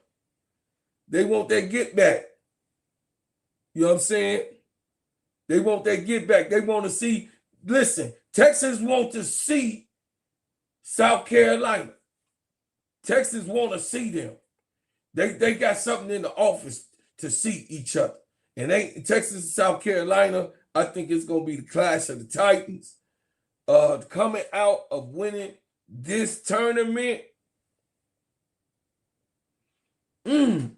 They want their get back. You know what I'm saying? They want their get back. They want to see, listen, Texas want to see South Carolina. Texas want to see them. They got something in the office to see each other. And Texas and South Carolina, I think it's going to be the clash of the Titans. Coming out of winning this tournament, I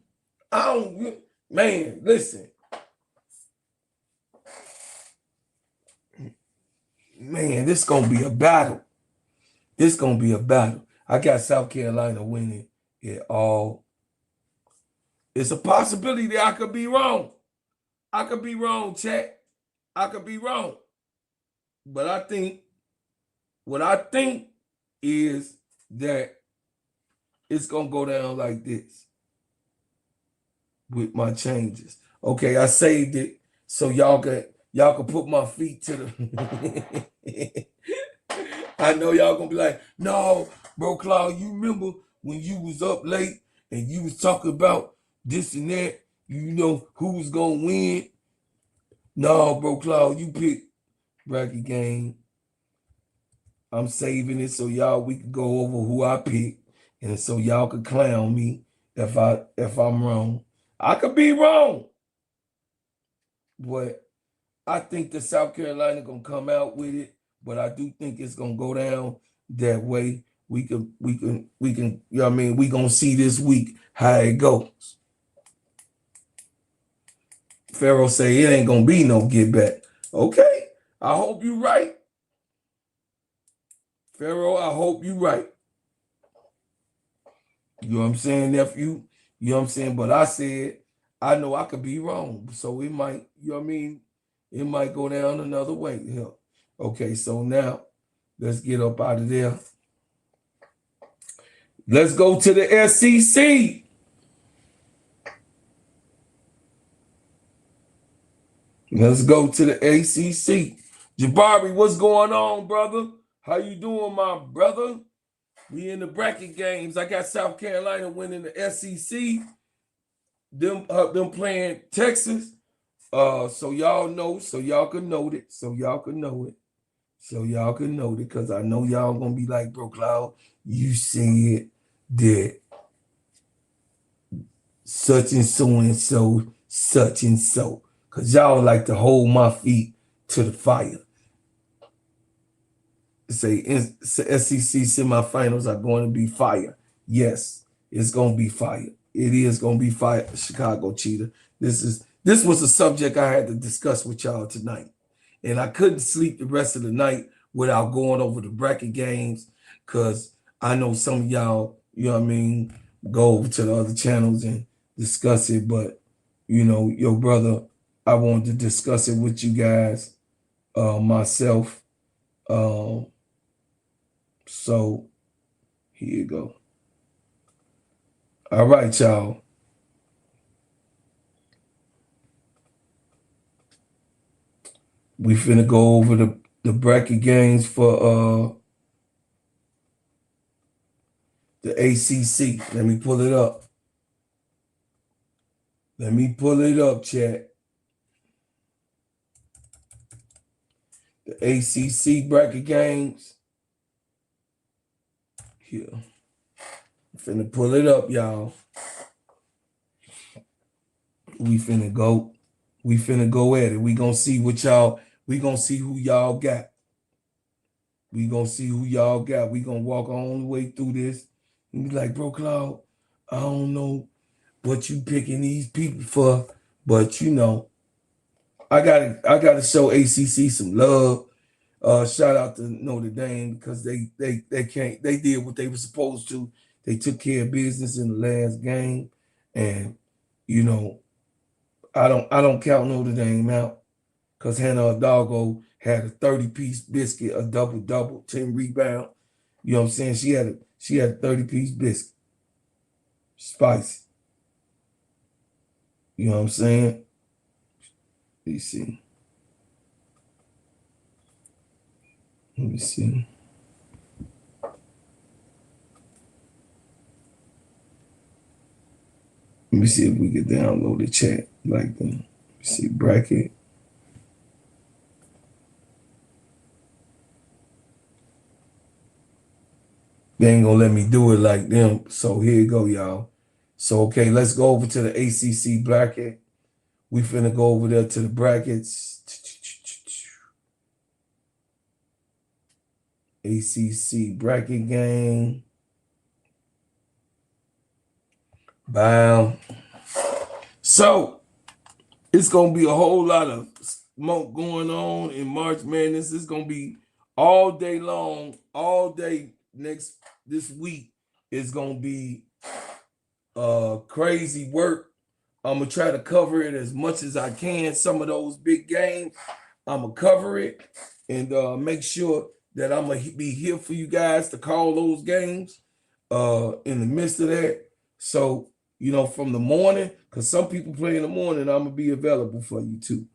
don't, man, listen. Man, this going to be a battle. This going to be a battle. I got South Carolina winning it all. It's a possibility that I could be wrong. I could be wrong, chat. I could be wrong. But I think, what I think is that it's going to go down like this with my changes. Okay, I saved it so y'all can put my feet to the... I know y'all going to be like, no, bro, Claude, you remember when you was up late and you was talking about this and that, you know, who was going to win? No, bro, Claude, you picked bracket game. I'm saving it so we can go over who I picked, and so y'all could clown me if I'm wrong. I could be wrong, but I think that South Carolina gonna come out with it. But I do think it's gonna go down that way. We can, you know what I mean? We gonna see this week how it goes. Pharaoh say it ain't gonna be no get back. Okay, I hope you right. Pharaoh, I hope you right. You know what I'm saying, nephew? You know what I'm saying? But I said, I know I could be wrong. So it might, you know what I mean? It might go down another way. Yeah. Okay, so now let's get up out of there. Let's go to the SEC. Let's go to the ACC. Jabari, what's going on, brother? How you doing, my brother? We in the bracket games. I got South Carolina winning the SEC. Them playing Texas. So y'all know, so y'all can note it. So y'all can know it. So y'all can note it, because I know y'all gonna be like, bro, Cloud, you said that such and so, such and so. Because y'all like to hold my feet to the fire. Say SEC semifinals are going to be fire. Yes, it's going to be fire. It is going to be fire. Chicago Cheetah. This was a subject I had to discuss with y'all tonight. And I couldn't sleep the rest of the night without going over the bracket games, because I know some of y'all, you know what I mean, go over to the other channels and discuss it. But, you know, your brother, I wanted to discuss it with you guys, myself. So here you go. All right, y'all. We finna go over the bracket games for the ACC. Let me pull it up. Let me pull it up, chat. The ACC bracket games. Here. I'm finna pull it up, y'all. We finna go at it. We gonna see what y'all, we gonna see who y'all got. We gonna see who y'all got. We gonna walk all the way through this and be like, bro, Cloud, I don't know what you picking these people for, but you know, I gotta show ACC some love. Shout out to Notre Dame, because they did what they were supposed to. They took care of business in the last game, and you know, I don't count Notre Dame out because Hannah Hidalgo had a 30-piece biscuit, a double, 10 rebound. You know what I'm saying? She had a 30-piece biscuit. Spicy. You know what I'm saying? Let me see. Let me see. Let me see if we can download the chat like that. Let me see, bracket. They ain't gonna let me do it like them. So here you go, y'all. So, okay, let's go over to the ACC bracket. We finna go over there to the brackets. ACC bracket game. Bam. So, it's going to be a whole lot of smoke going on in March Madness. It's going to be all day long, all day this week. It's going to be crazy work. I'm going to try to cover it as much as I can. Some of those big games, I'm going to cover it and make sure that I'm going to be here for you guys to call those games in the midst of that. So, you know, from the morning, because some people play in the morning, I'm going to be available for you too.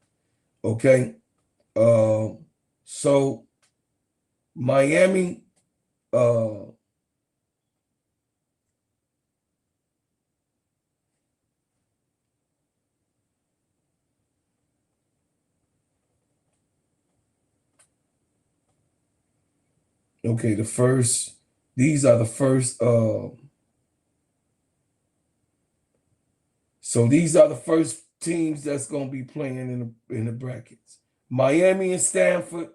Okay? So, Miami, okay, these are the first, so these are the first teams that's going to be playing in the brackets. Miami and Stanford.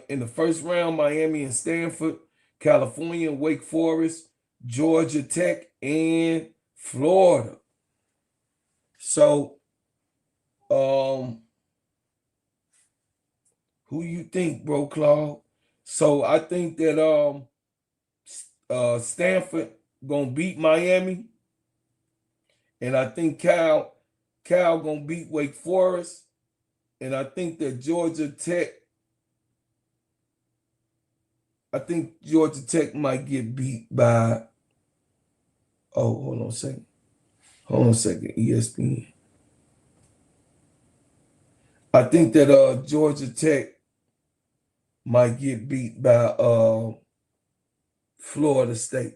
In the first round, Miami and Stanford, California and Wake Forest, Georgia Tech, and Florida. So, who you think, bro, Claude? So I think that Stanford gonna beat Miami, and I think Cal gonna beat Wake Forest, and I think that Georgia Tech might get beat by. Oh, hold on a second. ESPN. I think that Georgia Tech might get beat by Florida State.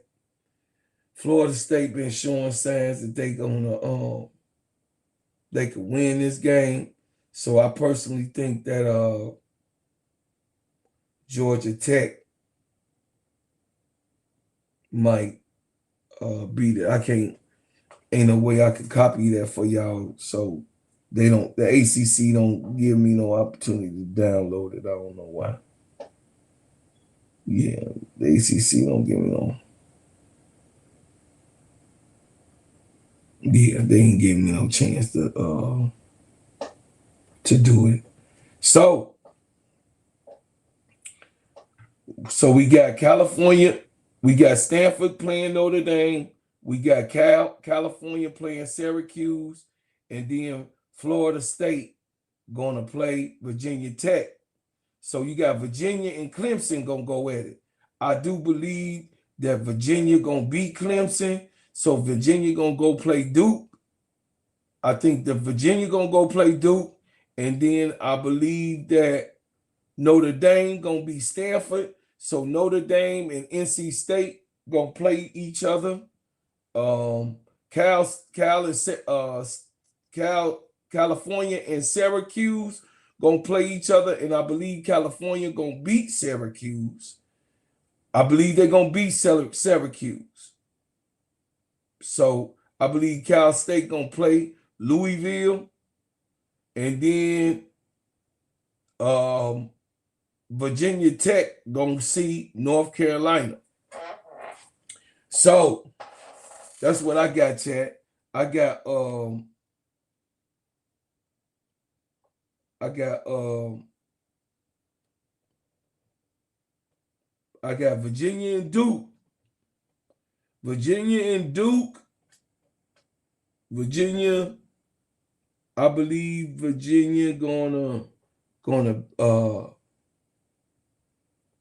Florida State been showing signs that they could win this game. So I personally think that Georgia Tech might beat it. Ain't no way I could copy that for y'all. So the ACC don't give me no opportunity to download it. I don't know why. Yeah, the ACC don't give me no. Yeah, they ain't giving me no chance to do it. So we got California, we got Stanford playing Notre Dame, we got California playing Syracuse, and then Florida State gonna play Virginia Tech. So you got Virginia and Clemson gonna go at it. I do believe that Virginia gonna beat Clemson, so Virginia gonna go play Duke. I think that Virginia gonna go play Duke, and then I believe that Notre Dame gonna beat Stanford. So Notre Dame and NC State gonna play each other. California and Syracuse gonna play each other, and I believe California gonna beat Syracuse. I believe they're gonna beat Syracuse. So I believe Cal State gonna play Louisville, and then Virginia Tech gonna see North Carolina. So that's what I got, Chad. I got Virginia and Duke Virginia and Duke. Virginia, I believe Virginia gonna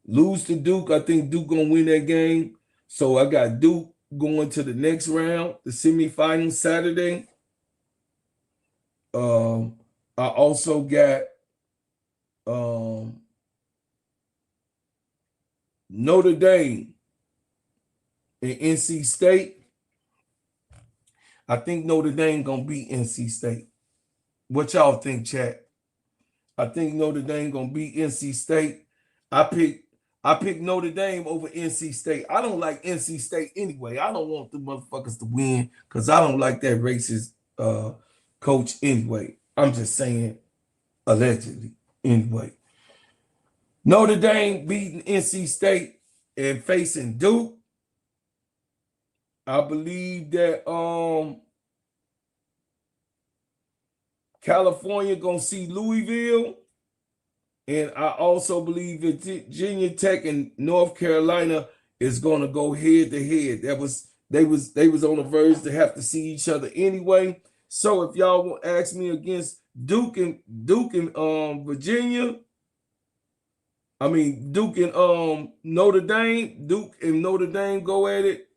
lose to Duke. I think Duke gonna win that game. So I got Duke going to the next round, the semifinals Saturday. I also got Notre Dame and NC State. I think Notre Dame gonna beat NC State. What y'all think, chat? I think Notre Dame gonna beat NC State. I pick Notre Dame over NC State. I don't like NC State anyway. I don't want the motherfuckers to win because I don't like that racist coach anyway. I'm just saying, allegedly. Anyway. Notre Dame beating NC State and facing Duke. I believe that California gonna see Louisville. And I also believe that Virginia Tech and North Carolina is gonna go head to head. They was on the verge to have to see each other anyway. So if y'all will ask me against Duke and Virginia, I mean Duke and Notre Dame, Duke and Notre Dame go at it.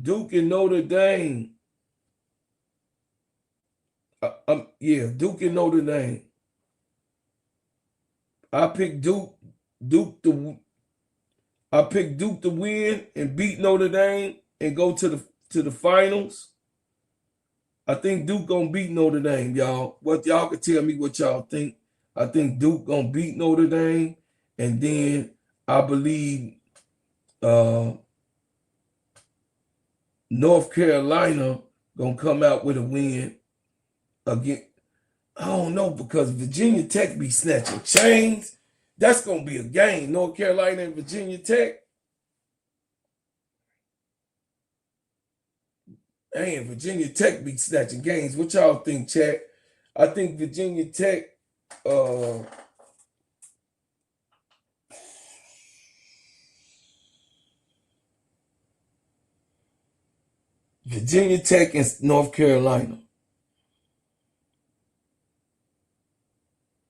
Duke and Notre Dame. Duke and Notre Dame. I picked Duke to win and beat Notre Dame and go to the finals. I think Duke gonna beat Notre Dame, y'all. What y'all can tell me what y'all think. I think Duke gonna beat Notre Dame, and then I believe North Carolina gonna come out with a win again. I don't know, because Virginia Tech be snatching chains. That's gonna be a game. North Carolina and Virginia Tech. Man, Virginia Tech be snatching games. What y'all think, chat? I think Virginia Tech Virginia Tech and North Carolina.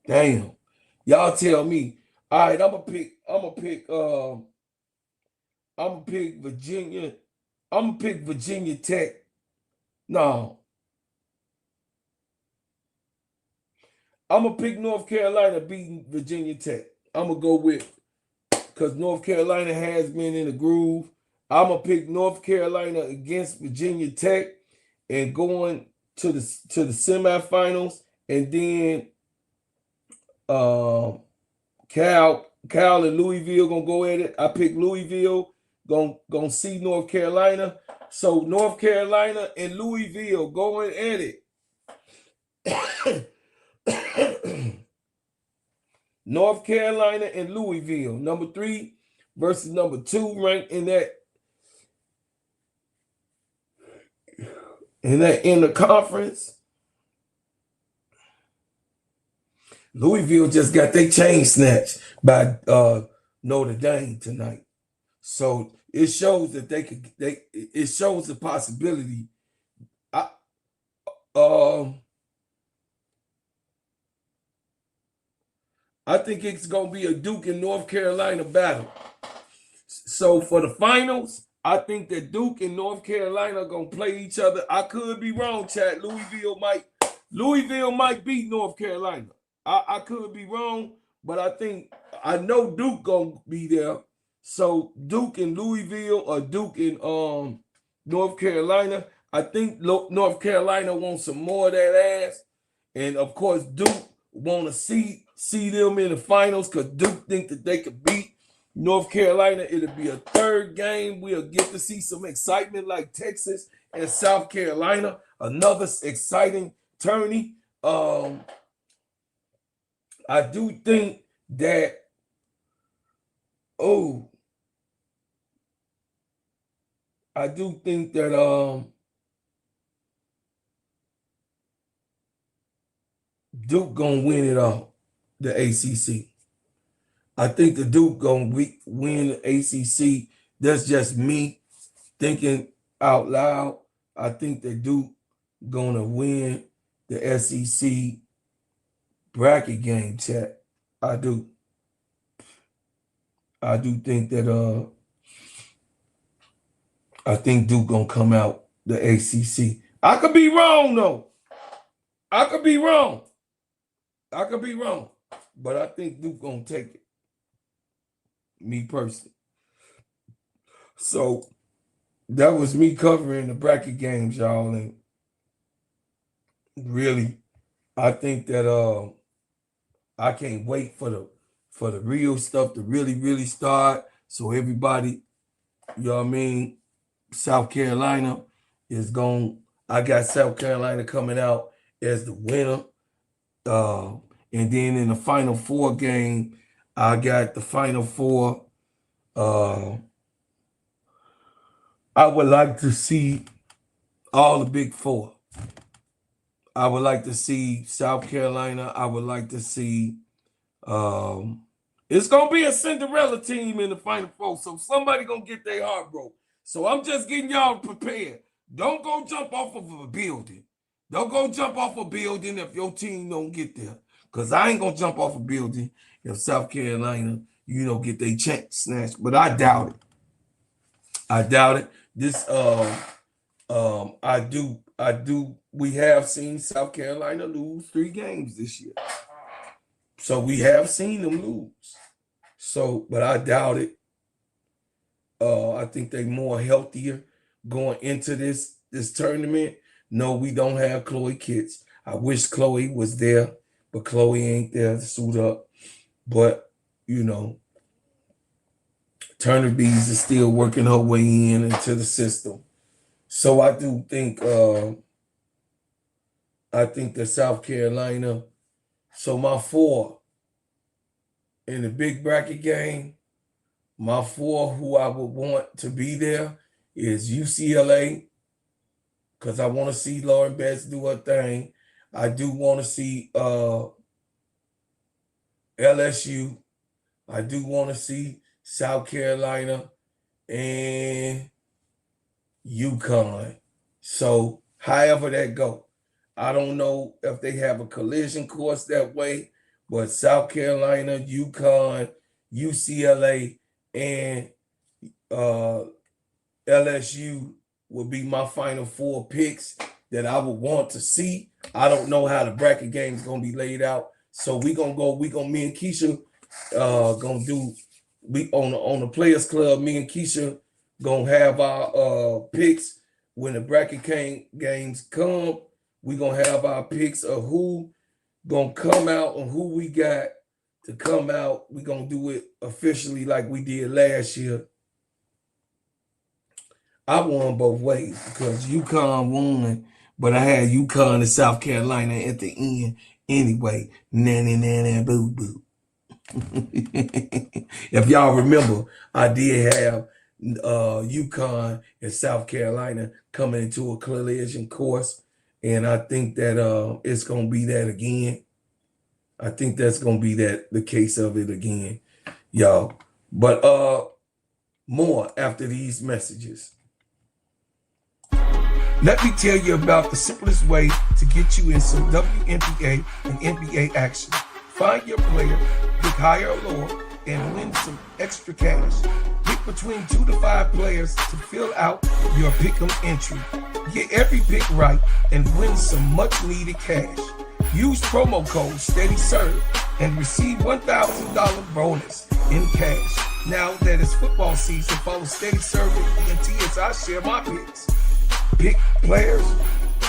Damn. Y'all tell me. All right, I'm gonna pick Virginia. I'm gonna pick Virginia Tech. No. I'm gonna pick North Carolina beating Virginia Tech. I'm gonna go with, because North Carolina has been in the groove. I'm gonna pick North Carolina against Virginia Tech and going to the semifinals, and then Cal and Louisville gonna go at it. I pick Louisville, gonna see North Carolina. So North Carolina and Louisville going at it. North Carolina and Louisville, number 3 versus number 2 ranked in the conference. Louisville just got their chain snatched by Notre Dame tonight. So it shows that it shows the possibility. I think it's gonna be a Duke and North Carolina battle. So for the finals, I think that Duke and North Carolina are gonna play each other. I could be wrong, chat. Louisville might beat North Carolina. I could be wrong, but I know Duke gonna be there. So Duke and Louisville, or Duke and North Carolina. I think North Carolina wants some more of that ass, and of course Duke want to see them in the finals, because Duke think that they could beat North Carolina. It'll be a third game. We'll get to see some excitement like Texas and South Carolina. Another exciting tourney. I do think that, Duke gonna win it all, the ACC. I think the Duke gonna win the ACC That's just me thinking out loud. I think that Duke gonna win the SEC bracket game, chat. I do. I do think that I think Duke gonna come out the ACC. I could be wrong though. I could be wrong. I could be wrong. But I think Duke gonna take it. Me personally. So that was me covering the bracket games, y'all. And really, I think that I can't wait for the real stuff to really start. So everybody, you know what I mean? South Carolina is going. I got South Carolina coming out as the winner. And then in the Final Four game, I got the Final Four. I would like to see all the Big Four. I would like to see South Carolina. I would like to see. It's gonna be a Cinderella team in the Final Four, so somebody gonna get their heart broke. So I'm just getting y'all prepared. Don't go jump off of a building. Don't go jump off a building if your team don't get there. Because I ain't gonna jump off a building if South Carolina, get their chance snatched. But I doubt it. I doubt it. This I do. We have seen South Carolina lose 3 games this year. So we have seen them lose. So, but I doubt it. I think they're more healthier going into this tournament. No, we don't have Chloe Kitts. I wish Chloe was there, but Chloe ain't there to suit up. But, Turner Bees is still working her way into the system. So I do think that South Carolina. So my 4 in the big bracket game, my 4 who I would want to be there is UCLA, because I want to see Lauren Betts do her thing. I do want to see LSU. I do want to see South Carolina and UConn. So however that go. I don't know if they have a collision course that way, but South Carolina, UConn, UCLA, and LSU will be my final 4 picks that I would want to see. I don't know how the bracket game is gonna be laid out, so me and Keisha gonna do. We on the Players Club. Me and Keisha gonna have our picks when the bracket games come. We gonna have our picks of who gonna come out and who we got to come out. We gonna do it officially like we did last year. I won both ways because UConn won, but I had UConn and South Carolina at the end anyway. Nanny boo boo. If y'all remember, I did have UConn and South Carolina coming into a collision course, and I think that it's gonna be that again. I think that's gonna be the case of it again, y'all. But more after these messages. Let me tell you about the simplest way to get you in some WNBA and NBA action. Find your player, pick higher or lower, and win some extra cash. Pick between 2 to 5 players to fill out your pick'em entry. Get every pick right and win some much-needed cash. Use promo code SteadyServe and receive $1,000 bonus in cash. Now that it's football season, follow SteadyServe and ENT as I share my picks. Pick players,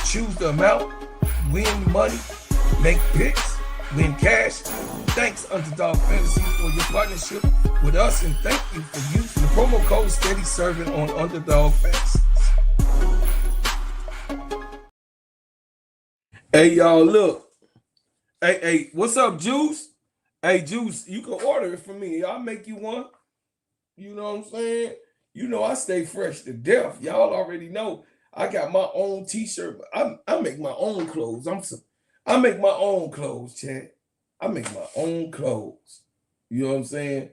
choose the amount, win money, make picks, win cash. Thanks, Underdog Fantasy, for your partnership with us, and thank you for using the promo code SteadyServ'n on Underdog Fantasy. Hey, y'all, look. Hey, what's up, Juice? Hey, Juice, you can order it for me. I'll make you one. You know what I'm saying? You know I stay fresh to death. Y'all already know. I got my own t-shirt. I make my own clothes. I make my own clothes, Chad. I make my own clothes. You know what I'm saying?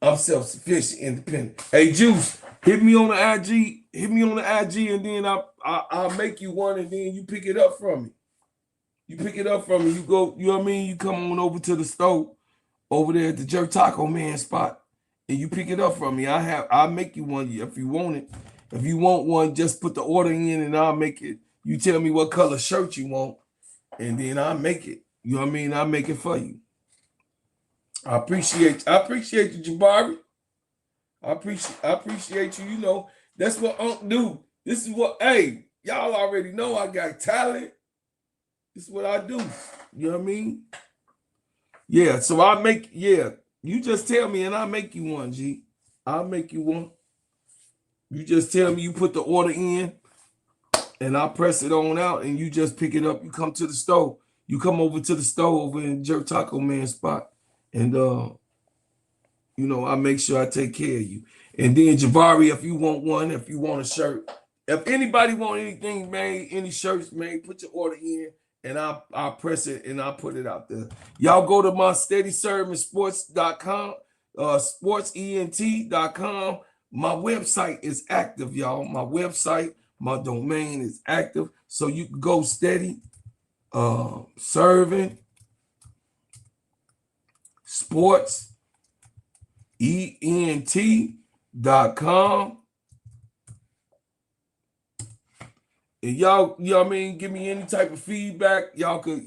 I'm self-sufficient, independent. Hey, Juice, hit me on the IG. Hit me on the IG, and then I'll make you one, and then you pick it up from me. You pick it up from me. You go, you know what I mean? You come on over to the store over there at the Jerk Taco Man spot, and you pick it up from me. I'll make you one if you want it. If you want one, just put the order in and I'll make it. You tell me what color shirt you want, and then I'll make it. You know what I mean? I'll make it for you. I appreciate you, Jabari. I appreciate you. You know, that's what Unc do. This is what, hey, y'all already know I got talent. This is what I do. You know what I mean? Yeah, so you just tell me and I'll make you one, G. I'll make you one. You just tell me you put the order in and I'll press it on out and you just pick it up. You come to the store. You come over to the store over in Jerk Taco Man spot. And, you know, I make sure I take care of you. And then, Jabari, if you want one, if you want a shirt, if anybody want anything made, any shirts made, put your order in. And I'll press it and I'll put it out there. Y'all go to my SteadyServNSports.com, sportsent.com. My website is active, y'all. My website, my domain is active. So you can go Steady, Serv'n, sportsent.com. And y'all, you know what I mean, give me any type of feedback. Y'all could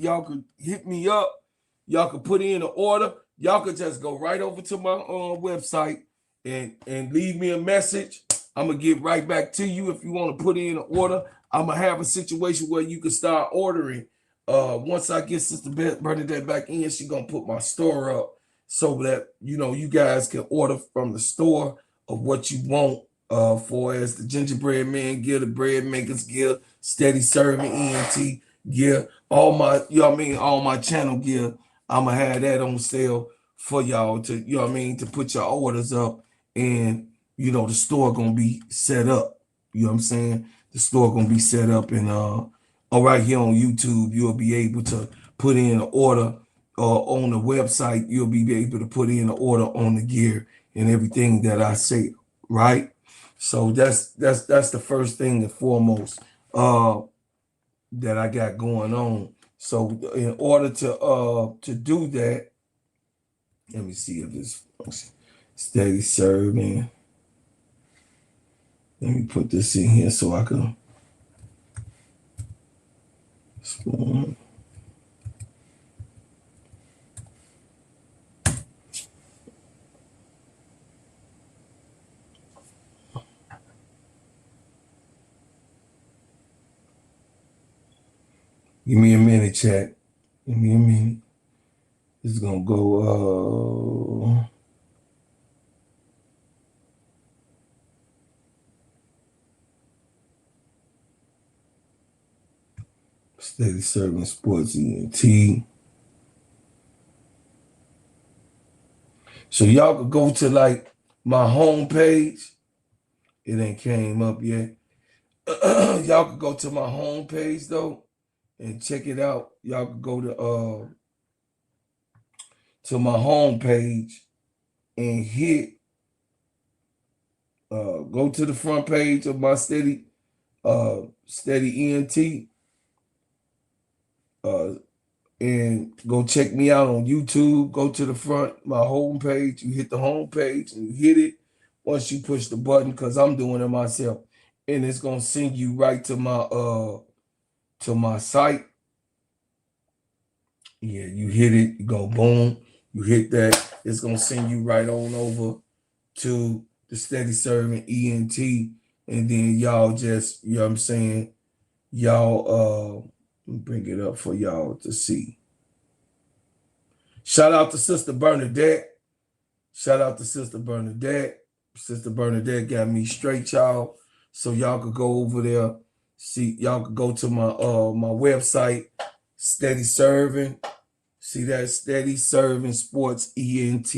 hit me up. Y'all could put in an order. Y'all could just go right over to my website and leave me a message. I'm gonna get right back to you if you want to put in an order. I'm gonna have a situation where you can start ordering. Once I get Sister Bernadette back in, she's gonna put my store up so that you know you guys can order from the store of what you want. For as the gingerbread man gear, the bread makers gear, Steady Serv'n ENT gear, all my, you know what I mean, all my channel gear, I'ma have that on sale for y'all to, you know what I mean, to put your orders up, and you know the store gonna be set up. You know what I'm saying? The store gonna be set up, and right here on YouTube, you'll be able to put in an order on the website. You'll be able to put in an order on the gear and everything that I say, right? So that's the first thing and foremost that I got going on. So in order to do that, let me see if this Steady Serv'n. Let me put this in here so I can. Give me a minute, chat. Give me a minute. It's gonna go. Steady Serv'n Sports ENT. So y'all could go to like my home page. It ain't came up yet. Y'all could go to my home page though and check it out. Y'all could go to my home page and hit go to the front page of my Steady ENT and go check me out on YouTube. Go to the front, my home page. You hit the home page and you hit it. Once you push the button, because I'm doing it myself, and it's gonna send you right to my site. Yeah, you hit it, you go boom, you hit that, it's gonna send you right on over to the Steady Serv'n ENT, and then y'all just, you know what I'm saying, y'all bring it up for y'all to see. Shout out to Sister Bernadette. Shout out to Sister Bernadette. Sister Bernadette got me straight, y'all. So y'all could go over there. See, y'all could go to my my website, Steady Serv'n. See that Steady Serv'n Sports ENT.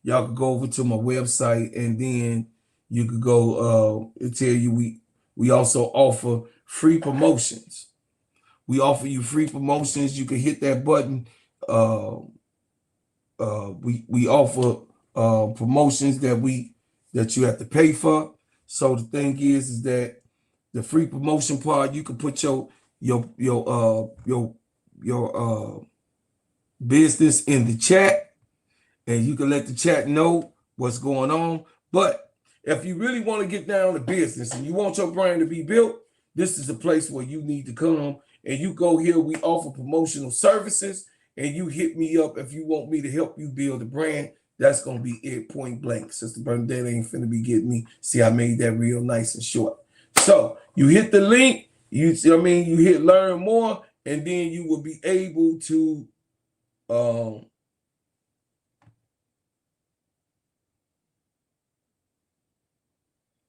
Y'all could go over to my website, and then you could go it tell you we also offer free promotions. We offer you free promotions. You can hit that button. We offer promotions that you have to pay for. So the thing is that the free promotion part, you can put your business in the chat, and you can let the chat know what's going on. But if you really want to get down to business and you want your brand to be built, this is a place where you need to come. And you go here, we offer promotional services, and you hit me up if you want me to help you build a brand. That's going to be it, point blank. Sister Bernadette ain't finna be getting me. See, I made that real nice and short. So you hit the link, you hit learn more, and then you will be able to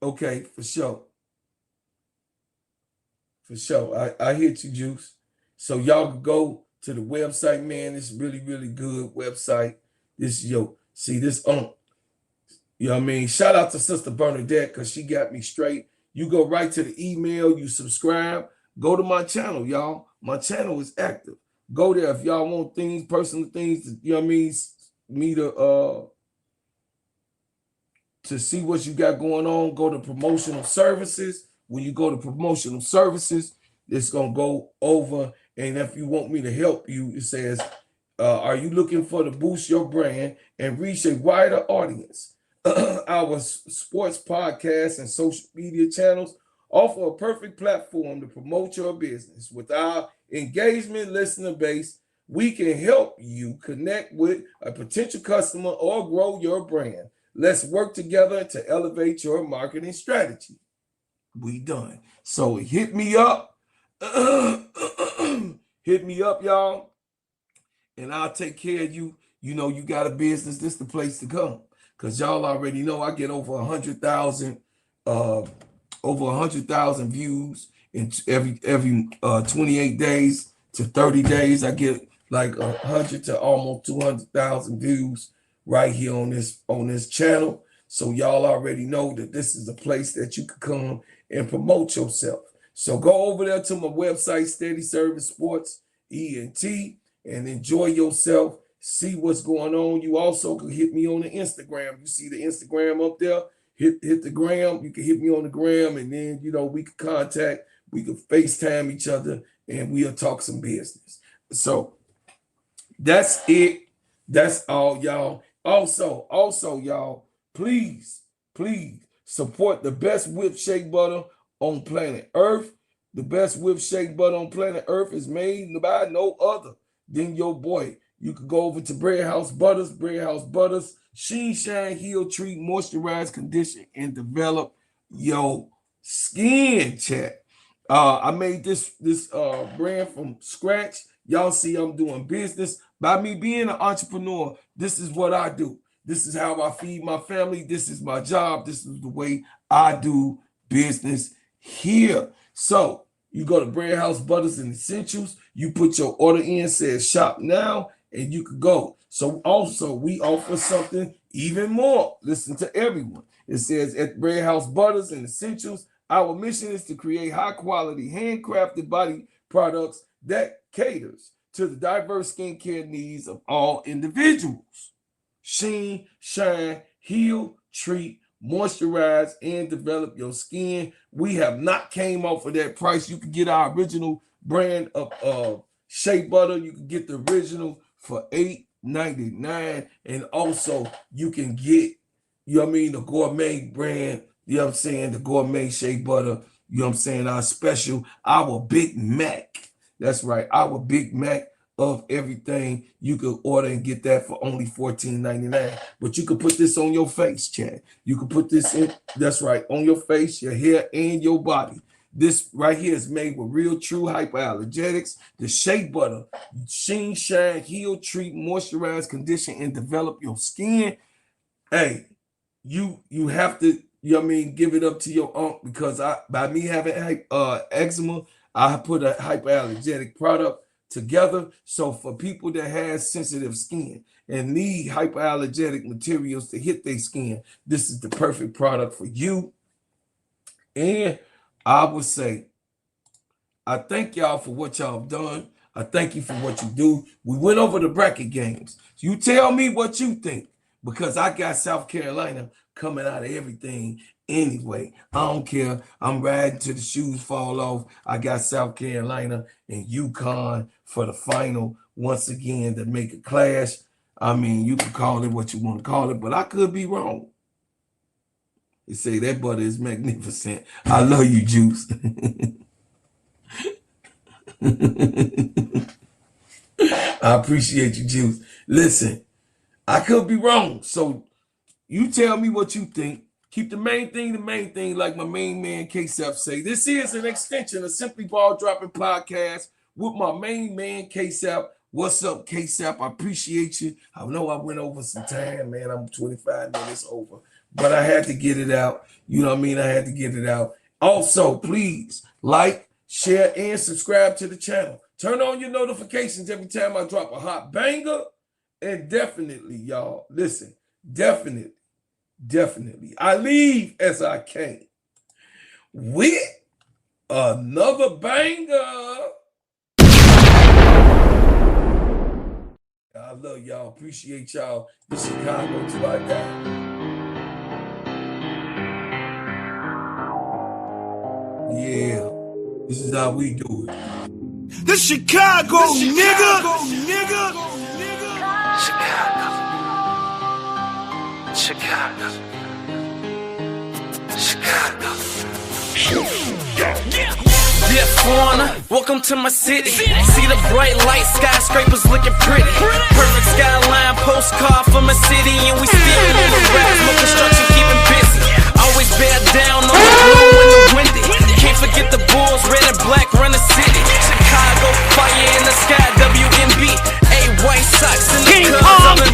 okay, for sure. For sure. I hit you, Juice. So y'all can go to the website, man. It's really, really good website. This, see this on. You know what I mean? Shout out to Sister Bernadette because she got me straight. You go right to the email, you subscribe, go to my channel, y'all. My channel is active. Go there if y'all want things, personal things, you know what I mean, me to see what you got going on. Go to promotional services. When you go to promotional services, it's going to go over. And if you want me to help you, it says, are you looking for to boost your brand and reach a wider audience? Our sports podcasts and social media channels offer a perfect platform to promote your business. With our engagement listener base, we can help you connect with a potential customer or grow your brand. Let's work together to elevate your marketing strategy. We done. So hit me up. Hit me up, y'all. And I'll take care of you. You know, you got a business. This is the place to come. Because y'all already know I get over 100,000 views in every 28 days to 30 days. I get like 100 to almost 200,000 views right here on this channel. So y'all already know that this is a place that you can come and promote yourself. So go over there to my website, Steady Service Sports ENT, and enjoy yourself. See what's going on. You also can hit me on the Instagram. You see the Instagram up there. Hit the gram. You can hit me on the gram, and then we can contact. We can FaceTime each other, and we'll talk some business. So that's it. That's all, y'all. Also, y'all, please support the best whipped shea butter on planet Earth. The best whipped shea butter on planet Earth is made by no other than your boy. You could go over to Bread House Butters, Sheen, Shine, Heal, Treat, Moisturize, Condition, and Develop your skin, chat. I made this brand from scratch. Y'all see I'm doing business. By me being an entrepreneur, this is what I do. This is how I feed my family. This is my job. This is the way I do business here. So you go to Bread House Butters and Essentials. You put your order in, says shop now, and you could go. So also we offer something even more. Listen to everyone. It says at Bread House Butters and Essentials, our mission is to create high quality handcrafted body products that caters to the diverse skincare needs of all individuals. Sheen, shine, heal, treat, moisturize, and develop your skin. We have not came off of that price. You can get our original brand of shea butter. You can get the original for $8.99, and also you can get, the gourmet brand, the gourmet shea butter, our special, our Big Mac. That's right, our Big Mac of everything. You can order and get that for only $14.99. But you can put this on your face, Chad. You can put this in, that's right, on your face, your hair, and your body. This right here is made with real true hypoallergenics. The shea butter, Sheen, Shine, Heal, Treat, Moisturize, Condition, and Develop your skin. Hey, you have to, give it up to your aunt, because by me having eczema, I put a hypoallergenic product together. So for people that have sensitive skin and need hypoallergenic materials to hit their skin, this is the perfect product for you. And I would say, I thank y'all for what y'all have done. I thank you for what you do. We went over the bracket games. You tell me what you think. because I got South Carolina coming out of everything anyway. I don't care. I'm riding till the shoes fall off. I got South Carolina and UConn for the final once again to make a clash. I mean, you can call it what you want to call it, but I could be wrong. They say that butter is magnificent. I love you, Juice. I appreciate you, Juice. Listen, I could be wrong. So you tell me what you think. Keep the main thing, like my main man K-Sep say. This is an extension of Simply Ball Dropping Podcast with my main man K-Sep. What's up, K-Sep? I appreciate you. I know I went over some time, man. I'm 25 minutes over. But I had to get it out. You know what I mean? I had to get it out. Also, please like, share, and subscribe to the channel. Turn on your notifications every time I drop a hot banger. And definitely, y'all, listen, definitely, I leave as I came with another banger. I love y'all. Appreciate y'all. The Chicago till I die. Yeah, this is how we do it. The Chicago, nigga. Chicago. Yeah, foreigner, welcome to my city. See the bright light, skyscrapers looking pretty. Perfect skyline, postcard from a city, and we still on the rise. No construction, keeping busy. Always bear down on the blue when the windy. Can't forget the Bulls, red and black run the city. Chicago, fire in the sky, WNBA. White Sox in the Cubs, I'm in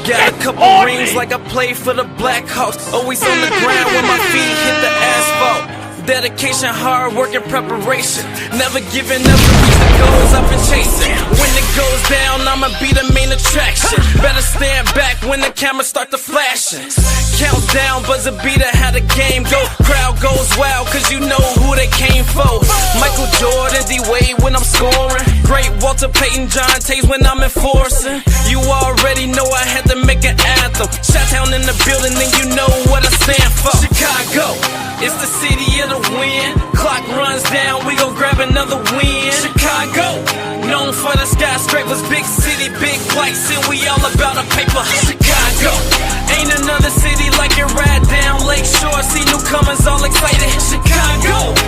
got a couple rings like I played for the Blackhawks. Always on the ground when my feet hit the asphalt. Dedication, hard work, and preparation. Never giving up to reach the goals I've been chasing. When it goes down, I'ma be the main attraction. Better stand back when the cameras start to flashing. Countdown, buzzer beater, how the game go. Crowd goes wild, cause you know who they came for. Michael Jordan, D-Wade when I'm scoring. Great Walter Payton, John Tays when I'm enforcing. You already know I had to make an anthem. Shot-town in the building, and you know what I stand for. Chicago, it's the city of the win. Clock runs down, we gon' grab another win. Chicago, known for the skyscrapers, big city, big lights, and we all about a paper. Chicago, ain't another city like it. Right down Lakeshore, see newcomers all excited. Chicago.